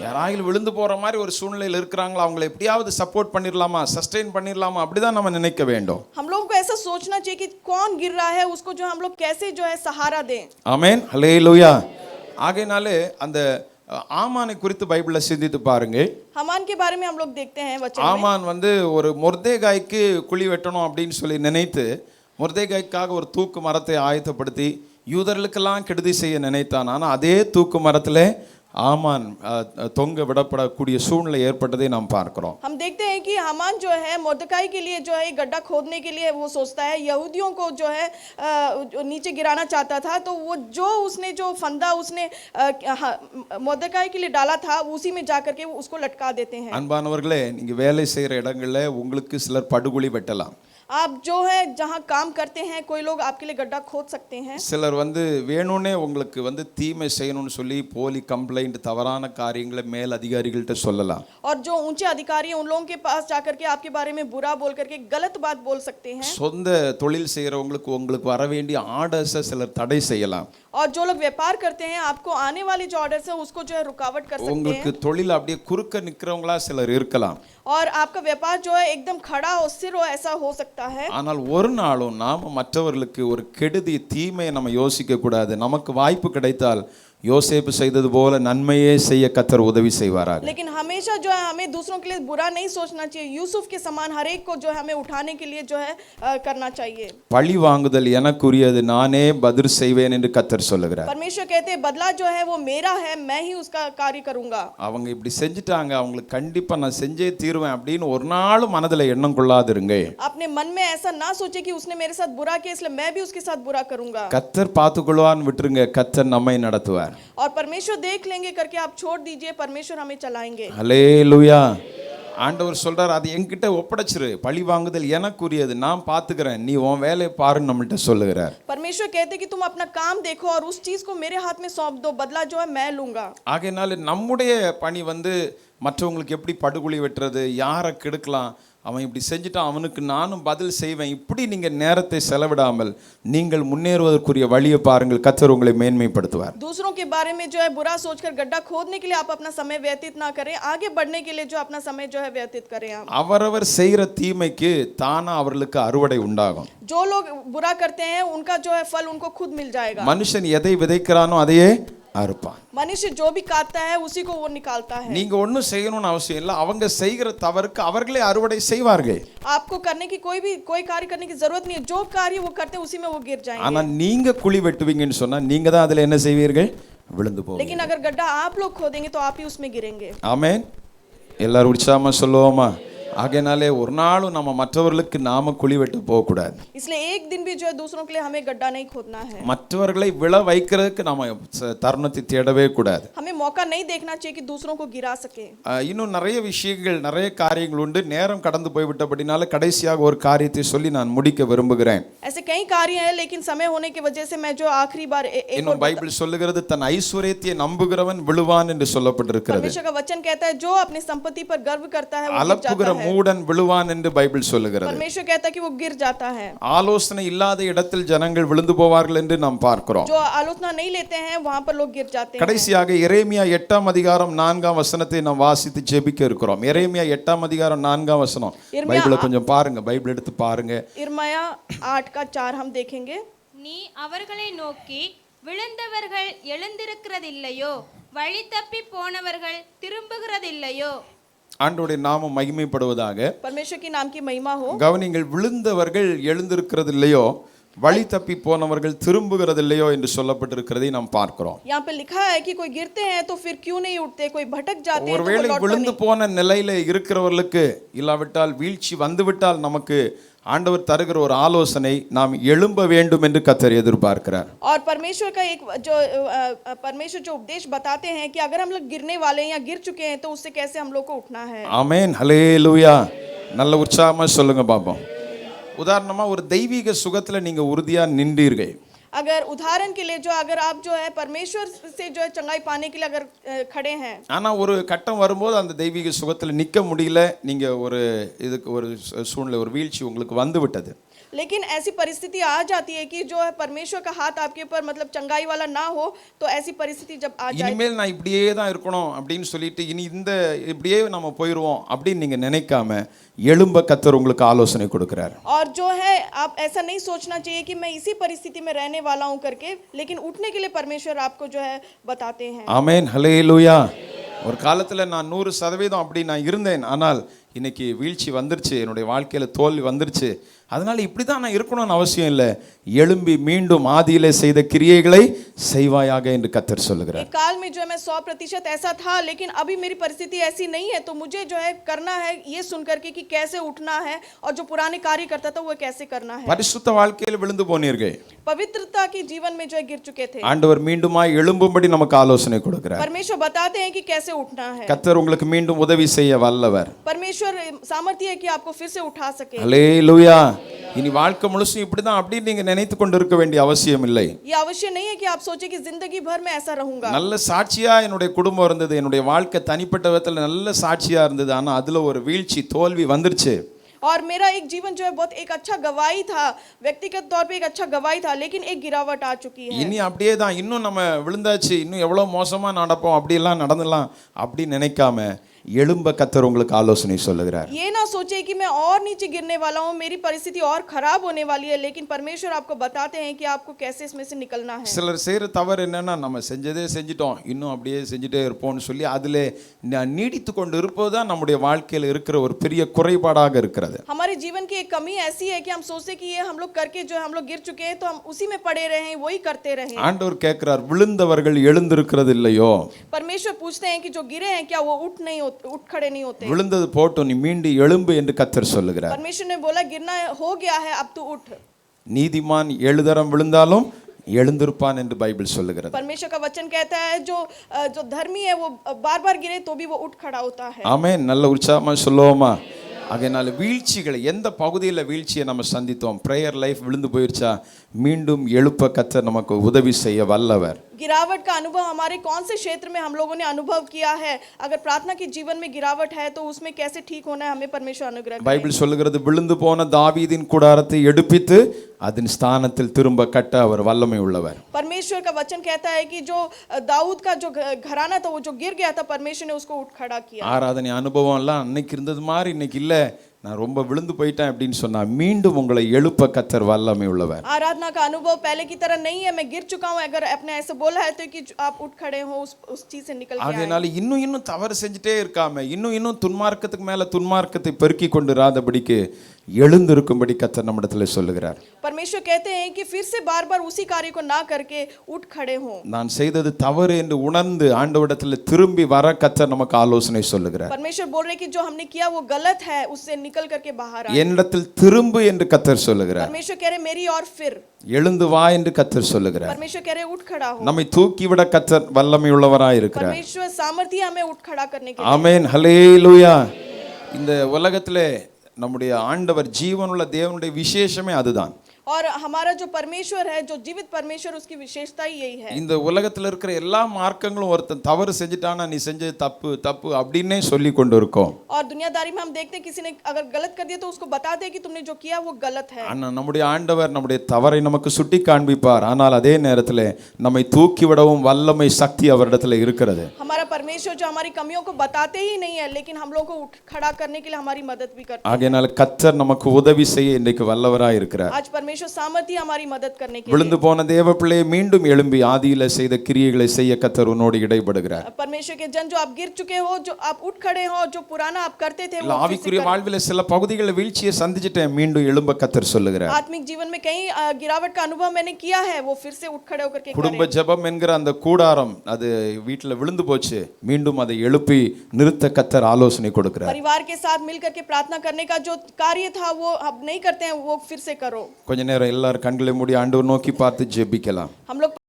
யாராவது விழுந்து போற மாதிரி ஒரு சூழ்நிலையில் இருக்கிறாங்களா, அவங்களை எப்படியாவது சப்போர்ட் பண்ணிடலாமா, சஸ்டெயின் பண்ணிடலாமா, அப்படிதான் நம்ம நினைக்க வேண்டும். हम लोगों को ऐसा सोचना चाहिए कि कौन गिर रहा है, उसको जो हम लोग कैसे जो है सहारा दें. ஆமென், ஹல்லேலூயா. ஆகையினாலே அந்த ஆமானை குறித்து பைபிள்ல சிந்தித்து பாருங்க. हमान के बारे में हम लोग देखते हैं वचन में. ஆமான் ஒரு மொர்தேகாய்க்கு குழி வெட்டணும் அப்படின்னு சொல்லி நினைத்து மொர்தேகாய்க்காக ஒரு தூக்கு மரத்தை ஆயத்தப்படுத்தி யூதர்களுக்கெல்லாம் கெடுதி செய்ய நினைத்தான். ஆனால் அதே தூக்கு மரத்தில் ஆமான் தொங்க விடப்படக்கூடிய சூழ்நிலை ஏற்பட்டதை நாம் பார்க்கிறோம். हम देखते हैं कि हमान जो है मोर्दकाई के लिए जो है गड्ढा खोदने के लिए वो सोचता है, यहूदियों को जो है नीचे गिराना चाहता था, तो वो जो उसने जो फंदा उसने मोर्दकाई के लिए डाला था उसी में जा करके उसको लटका देते हैं. அன்பானவர்களே, நீங்க வேலை செய்யற இடங்கள்ல உங்களுக்கு சிலர் படுகுழி வெட்டலாம். आप जो है जहाँ काम करते हैं, कोई लोग आपके लिए गड्ढा खोद सकते हैं. சிலர் வேணும்னே உங்களுக்கு தீமை செய்யணும்னு சொல்லி போலி கம்ப்ளைண்ட், தவறான காரியங்களை மேல் அதிகாரிகள்கிட்ட சொல்லலாம். और जो ऊंचे अधिकारी हैं उन लोगों के पास जाकर के आपके बारे में बुरा बोल करके गलत बात बोल सकते हैं. சொந்த தொழில் செய்யறவங்களுக்கு வர வேண்டிய ஆர்டர்ஸை சிலர் தடை செய்யலாம். और जो लोग व्यापार करते हैं, आपको आने वाले जो ऑर्डर्स है उसको जो है रुकावट कर सकते உங்களுக்கு हैं. தொழில் அப்படியே குறுக்க நிக்கிறவங்களா சிலர் இருக்கலாம். और आपका व्यापार जो है एकदम खड़ा और स्थिर हो, ऐसा हो सकता है. ஆனால் ஒரு நாளும் நாம மற்றவர்களுக்கு ஒரு கெடுதி தீமையை நம்ம யோசிக்க கூடாது. நமக்கு வாய்ப்பு கிடைத்தால் யோசேப்பு செய்தது போல நன்மையே செய்ய கர்த்தர் உதவி செய்வாராக. लेकिन हमेशा जो है हमें दूसरों के लिए बुरा नहीं सोचना चाहिए. यूसुफ के समान हर एक को जो है हमें उठाने के लिए जो है करना चाहिए. பழி வாங்குதல் எனக்குரியது, நானே பதில் செய்வேன் என்று கர்த்தர் சொல்லுகிறார். परमेश्वर कहते हैं बदला जो है वो मेरा है, मैं ही उसका कार्य करूंगा. அவங்க இப்படி செஞ்சுட்டாங்க, அவங்களுக்கு கண்டிப்பா நான் செஞ்சே தீருவேன் அப்படின்னு ஒரு நாளும் மனதில் எண்ணம் கொள்ளாதிருங்க. अपने मन में ऐसा ना सोचे कि उसने मेरे साथ बुरा किया इसलिए मैं भी उसके साथ बुरा करूंगा. கர்த்தர் பார்த்துக்கொள்வான்னு விட்டுருங்க, கர்த்தர் நம்மை நடத்துவார். और परमेश्वर देख लेंगे करके आप छोड़ दीजिए, परमेश्वर हमें चलाएंगे. ஹல்லேலூயா. ஆண்டவர் சொல்றார், அது என்கிட்ட ஒப்படைச்சிரு, பழி வாங்குதல் எனக்குரியது, நான் பார்த்துக்கிறேன், நீ உன் வேலையை பாருன்னு நம்மள்ட்ட சொல்லுகிறார். परमेश्वर कहते कि तुम अपना काम देखो और उस चीज को मेरे हाथ में सौंप दो, बदला जो है मैं लूंगा. ஆகையினால நம்முடைய பணி மற்றவங்களுக்கு எப்படி படுகுழி வெட்டுறது, யாரை கெடுக்கலாம், அவன் இப்படி செஞ்சுட்டான் அவனுக்கு நானும் பதில் செய்வேன், இப்படி நீங்கள் நேரத்தை செலவிடாமல் நீங்கள் முன்னேறுவதற்குரிய வழியை பாருங்கள். கர்த்தர் உங்களை மேன்மைப்படுத்துவார். दूसरों के बारे में जो है बुरा सोचकर गड्ढा खोदने के लिए आप अपना समय व्यतीत ना करें, आगे बढ़ने के लिए जो अपना समय जो है व्यतीत करें आप। அவரவர் செய்கிற தீமைக்கு தானா அவர்களுக்கு அறுவடை உண்டாகும். जो लोग बुरा करते हैं उनका जो है फल उनको खुद मिल जाएगा। மனுஷன் எதை விதைக்கிறானோ அதையே அறுப்பான். मनुष्य जो भी काटता है उसी को वो निकालता है। நீங்க ஒன்றும் செய்யணும்னு அவசியம் இல்லை, அவங்க செய்கிற தவறுக்கு அவர்களே அறுவடை செய்வார்கள். आपको करने की कोई कार्य करने की जरूरत नहीं है, जो कार्य वो करते हैं उसी में वो गिर जाएंगे। ஆனா நீங்க குழி வெட்டுவீங்கன்னு சொன்னா நீங்க தான் அதுல என்ன செய்வீர்கள்? விழுந்து போவீங்க. लेकिन अगर गड्ढा आप लोग खोदेंगे तो आप ही उसमें गिरेंगे। ஆமென். எல்லாரும் உற்சாகமா சொல்லுவோமா? ஆகையினாலே ஒரு நாளும் நம்ம மற்றவர்களுக்கு நாம குழி வெட்ட போகக்கூடாது. इसलिए एक दिन भी जो है दूसरों के लिए हमें गड्ढा नहीं खोदना है। மற்றவர்களை விழ வைக்கிறதுக்கு நாம தருணத்தை தேடவே கூடாது. हमें मौका नहीं देखना चाहिए कि दूसरों को गिरा सके। இன்னும் நிறைய விஷயங்கள் நிறைய காரியங்கள் உண்டு. நேரம் கடந்து போய்விட்டபடினால கடைசியாக ஒரு காரியத்தை சொல்லி நான் முடிக்க விரும்புகிறேன். ऐसे कई कार्य हैं लेकिन समय होने की वजह से मैं जो आखिरी बार இன்னும் பைபிள் சொல்லுகிறது தன் ஐஸ்வரியத்தை நம்புகிறவன் விழுவான் என்று சொல்லப்பட்டிருக்கிறது. परमेश्वर का वचन कहता है जो अपनी संपत्ति पर गर्व करता है वो गिर அலப்புகிற जाता है। மூடன் விழுவான் என்று பைபிள் சொல்லுகிறது. परमेश्वर कहता है कि वो गिर जाता है। ஆலோசனை இல்லாத இடத்தில் ஜனங்கள் விழுந்து போவார்கள் என்று நாம் பார்க்கிறோம். जो आलोचना नहीं लेते हैं वहां पर लोग गिर जाते हैं। கடைசியாக எரேமியா 8ஆம் அதிகாரம் 4ஆம் வசனத்தை நாம் வாசித்து ஜெபிக்க இருக்கிறோம். எரேமியா 8ஆம் அதிகாரம் 4ஆம் வசனம். பைபிளை கொஞ்சம் பாருங்க, பைபிள் எடுத்து பாருங்க. यिर्मयाह 8:4 हम देखेंगे। நீ அவர்களை நோக்கி, விழுந்தவர்கள் எழுந்திருக்கிறதில்லையோ, வழி தப்பி போனவர்கள் திரும்புகிறதில்லையோ. ஆண்டவருடைய நாமம் மகிமைப்படுவதாக. परमेश्वर की नाम की महिमा हो। கவனிங்கள், விழுந்தவர்கள் எழுந்திருக்கிறதில்லையோ, வழி தப்பி போனவர்கள் திரும்புகிறதில்லையோ என்று சொல்லப்பட்டிருக்கிறதை நாம் பார்க்கிறோம். यहाँ पे लिखा है कि कोई गिरते हैं तो फिर क्यों नहीं उठते, कोई भटक जाते हैं तो ஒருவேளை वो लौटते விழுந்து नहीं। போன நிலையில இருக்கிறவர்களுக்கு இல்லாவிட்டால் வீழ்ச்சி வந்துவிட்டால் நமக்கு ஆண்டவர் தருகிற ஒரு ஆலோசனை, நாம் எழும்ப வேண்டும் என்று கர்த்தர் எதிர்பார்க்கிறார். और परमेश्वर का एक परमेश्वर जो उपदेश बताते हैं कि अगर हम लोग गिरने वाले हैं या गिर चुके हैं तो उससे कैसे हम लोग को उठना है। ஆமென், ஹல்லேலூயா. நல்ல உற்சாகமா சொல்லுங்க பாப்போம். உதாரணமா ஒரு தெய்வீக சுகத்துல நீங்க உறுதியா நின்றீர்கள். अगर उदाहरण के लिए जो अगर आप जो है परमेश्वर से जो है चंगाई पाने के लिए अगर खड़े हैं, ஆனா ஒரு கட்டம் வரும்போது அந்த தெய்வீக சுகத்துல நிக்க முடியல, நீங்க ஒரு இதுக்கு ஒரு சூழ்நிலை, ஒரு வீழ்ச்சி உங்களுக்கு வந்து விட்டது. लेकिन ऐसी परिस्थिति आ जाती है कि जो है परमेश्वर का हाथ आपके ऊपर मतलब चंगाई वाला ना हो, तो ऐसी परिस्थिति जब आ जाए, இனிமேல் நான் இப்படியே தான் இருக்கணும் அப்படின்னு சொல்லிட்டு இனி இந்த இப்படியே நம்ம போயிடுவோம் அப்படின்னு நீங்க நினைக்காம எழும்ப கர்த்தர் உங்களுக்கு ஆலோசனை கொடுக்கிறார். और जो है आप ऐसा नहीं सोचना चाहिए कि मैं इसी परिस्थिति में रहने वाला हूं करके, लेकिन उठने के लिए परमेश्वर आपको जो है बताते हैं। ஆமென், ஹல்லேலூயா. ஒரு காலத்துல நான் 100% அப்படி நான் இருந்தேன், ஆனால் இன்னைக்கு வீழ்ச்சி வந்துருச்சு, என்னுடைய வாழ்க்கையில தோல்வி வந்துருச்சு, அதனால இப்படிதான் நான் இருக்கணும்னு அவசியம் இல்லை, எழும்பி மீண்டும் ஆதியிலே செய்த கிரியைகளை செய்வாயாக என்று கர்த்தர் சொல்லுகிறார். एक काल में जो है मैं 100% ऐसा था, लेकिन अभी मेरी परिस्थिति ऐसी नहीं है, तो मुझे जो है करना है ये सुन करके कि कैसे उठना है और जो पुराने कार्य करता था वो कैसे करना है। பரிசுத்த வாழ்க்கையில் விழுந்து போனீர்கள், पवित्रता के जीवन में जो है गिर चुके थे, ஆண்டவர் மீண்டுமாய் எழும்பும்படி நமக்கு ஆலோசனை கொடுக்கிறார். परमेश्वर बताते हैं कि कैसे उठना है। கர்த்தர் உங்களுக்கு மீண்டும் உதவி செய்ய வல்லவர். परमेश्वर सामर्थ्य है कि आपको फिर से उठा सके। ஹல்லேலூயா. இனி வாழ்க்கை முழுசும் இப்படிதான் அப்படின்னு நீங்க நினைத்து கொண்டு இருக்க வேண்டிய அவசியம் இல்லை. ये अवश्य नहीं है कि आप सोचे कि जिंदगी भर मैं ऐसा रहूंगा। நல்ல சாட்சியா என்னுடைய குடும்பம் இருந்தது, என்னுடைய வாழ்க்கை தனிப்பட்ட விதத்துல நல்ல சாட்சியா இருந்தது, ஆனா அதுல ஒரு வீழ்ச்சி தோல்வி வந்துருச்சு. और मेरा एक जीवन जो है बहुत एक अच्छा गवाही था, व्यक्तिगत तौर पे एक अच्छा गवाही था, लेकिन एक गिरावट आ चुकी है। இனி அப்படியே தான், இன்னும் நம்ம விழுந்தாச்சு, இன்னும் எவ்வளவு மோசமா நடப்போம், அப்படியெல்லாம் நடந்துடலாம் அப்படி நினைக்காம எழும்ப கர்த்தர் உங்களுக்கு ஆலோசனை சொல்லுகிறார். ये ना सोचे कि मैं और नीचे गिरने वाला हूँ, मेरी परिस्थिति और खराब होने वाली है, लेकिन परमेश्वर आपको बताते हैं कि आपको कैसे इसमें से निकलना है। சிலர் செய்யற தவறு என்னன்னா, நம்ம செஞ்சதே செஞ்சிட்டோம், இன்னும் அப்படியே செஞ்சுட்டே இருப்போம்னு சொல்லி அதிலே நீடித்து கொண்டு இருப்பதுதான் நம்முடைய வாழ்க்கையில் இருக்கிற ஒரு பெரிய குறைபாடாக இருக்கிறது. हमारे जीवन की एक कमी ऐसी है कि हम सोचते कि ये हम लोग करके जो हम लोग गिर चुके हैं तो हम उसी में पड़े रहे, वही करते रहे। ஆண்டவர் கேட்கிறார், விழுந்தவர்கள் எழுந்திருக்கிறது இல்லையோ? परमेश्वर पूछते हैं कि जो गिरे हैं क्या वो उठ खड़े नहीं होते? விழுந்தது போட்டும், நீ மீண்டு எழும்பு என்று கர்த்தர் சொல்லுகிறார். परमेश्वर ने बोला गिरना हो गया है, अब तू उठ। நீதிமான் 7 தரம் விழுந்தாலும் எழுந்திருப்பான் என்று பைபிள் சொல்லுகிறது. परमेश्वर का वचन कहता है जो धर्मी है वो बार-बार गिरे तो भी वो उठ खड़ा होता है। ஆமென், நல்ல உற்சாகமா சொல்லுவோமா? ஆகையினால வீழ்ச்சிகளை எந்த பகுதியில் வீழ்ச்சியை நம்ம சந்தித்தோம், பிரேயர் லைஃப் விழுந்து போயிருச்சா, மீண்டும் எழுப்ப கர்த்தர் நமக்கு உதவி செய்ய வல்லவர். गिरावट का अनुभव हमारे कौन से क्षेत्र में हम लोगों ने अनुभव किया है? अगर प्रार्थना के जीवन में गिरावट है तो उसमें कैसे ठीक होना है, हमें परमेश्वर अनुग्रह करे। பைபிள் சொல்லுகிறது விழுந்து போன தாவீதின் கூடாரத்தை எடுப்பித்து அதன் ஸ்தானத்தில் திரும்ப கட்ட அவர் வல்லமை உள்ளவர். परमेश्वर का वचन कहता है कि जो दाऊद का जो घराना था वो जो गिर गया था, परमेश्वर ने उसको उठ खड़ा किया। ஆராதனை அனுபவம் எல்லாம் அன்னைக்கு இருந்தது மாதிரி இன்னைக்கு இல்ல, நான் ரொம்ப விழுந்து போயிட்டேன் அப்படின்னு சொன்னா மீண்டும் உங்களை எழுப்ப கர்த்தர் வல்லமை உள்ளவர். आराधना का अनुभव पहले की तरह नहीं है, मैं गिर चुका हूं, अगर आपने ऐसे बोला है तो कि आप उठ खड़े हो, उस चीज से निकल के आए। அதனால இன்னும் தவறு செஞ்சுட்டே இருக்காம இன்னும் துன்மார்க்கத்துக்கு மேல துன்மார்க்கத்தை பெருக்கி கொண்டிராதபடிக்கு எழுந்திருக்கும்படி கர்த்தர் நம்மிடத்துல சொல்லுகிறார். परमेश्वर कहते हैं कि फिर से बार-बार उसी कार्य को ना करके उठ खड़े हो। நான் செய்தது தவறு என்று உணர்ந்து ஆண்டவரிடத்துல திரும்பி வர கர்த்தர் நமக்கு ஆலோசனை சொல்லுகிறார். परमेश्वर बोल रहे हैं कि जो हमने किया वो गलत है, उससे निकल करके बाहर आ। என்னிடத்தில் திரும்பு என்று கர்த்தர் சொல்லுகிறார். परमेश्वर कह रहे मेरी और फिर। எழுந்து வா என்று கர்த்தர் சொல்லுகிறார். परमेश्वर कह रहे उठ खड़ा हो। நம்மை தூக்கிவிட கர்த்தர் வல்லமை உள்ளவராய் இருக்கிறார். परमेश्वर सामर्थ्य हमें उठ खड़ा करने के लिए। ஆமென், ஹல்லேலூயா. இந்த உலகத்திலே நம்முடைய ஆண்டவர் ஜீவனுள்ள தேவனுடைய விசேஷமே அதுதான். और हमारा जो परमेश्वर है, जो जीवित परमेश्वर, उसकी विशेषता ही यही है। இந்த உலகத்துல இருக்கிற எல்லா மார்க்கங்களும் ஒருத்தன் தவறு செஞ்சிட்டானா நீ செஞ்சது தப்பு தப்பு அப்படின்னே சொல்லி கொண்டு இருக்கோம். और दुनियादारी में हम देखते हैं किसी ने अगर गलत कर दिया तो उसको बताते हैं कि तुमने जो किया वो गलत है। ஆனா நம்முடைய ஆண்டவர் நம்முடைய தவறை நமக்கு சுட்டி காண்பிப்பார். ஆனால் அதே நேரத்தில் நம்மை தூக்கிவிடவும் வல்லமை சக்தி அவரிடத்துல இருக்கிறது. हमारा परमेश्वर जो हमारी कमियों को बताते ही नहीं है, लेकिन हम लोगों को उठ खड़ा करने के लिए हमारी मदद भी करते हैं। ஆகையால் கர்த்தர் நமக்கு உதவி செய்ய இன்றைக்கு வல்லவராய் இருக்கிறார். आज परमेश्वर सामर्थ्य हमारी मदद करने के लिए। விழுந்து போன தேவ பிள்ளையை மீண்டும் எழும்பி ஆதியில செய்த கிரியைகளை செய்ய கர்த்தர் உன்னோடு இடைப்படுகிறார். परमेश्वर के जन, जो आप गिर चुके हो, जो आप उठ खड़े हो, जो पुराना आप करते थे वो ஆவிக்குரிய வாழ்வில சில பகுதிகளில் வீழ்ச்சியை சந்திச்சிட்டேன், மீண்டும் எழும்ப கர்த்தர் சொல்லுகிறார். आत्मिक जीवन में कहीं गिरावट का अनुभव मैंने किया है, वो फिर से उठ खड़े होकर के குடும்ப ஜெபம் என்கிற அந்த கூடாரம் அது வீட்டுல விழுந்து போச்சு, மீண்டும் அதை எழுப்பி நிறுத்த கர்த்தர் ஆலோசனை கொடுக்கிறார். परिवार के साथ मिलकर के प्रार्थना करने का जो कार्य था वो अब नहीं करते हैं, वो फिर से करो। கொஞ்ச நேரம் எல்லாரும் கண்களை மூடி ஆண்டவர் நோக்கி பார்த்து ஜெபிக்கலாம். हम लोग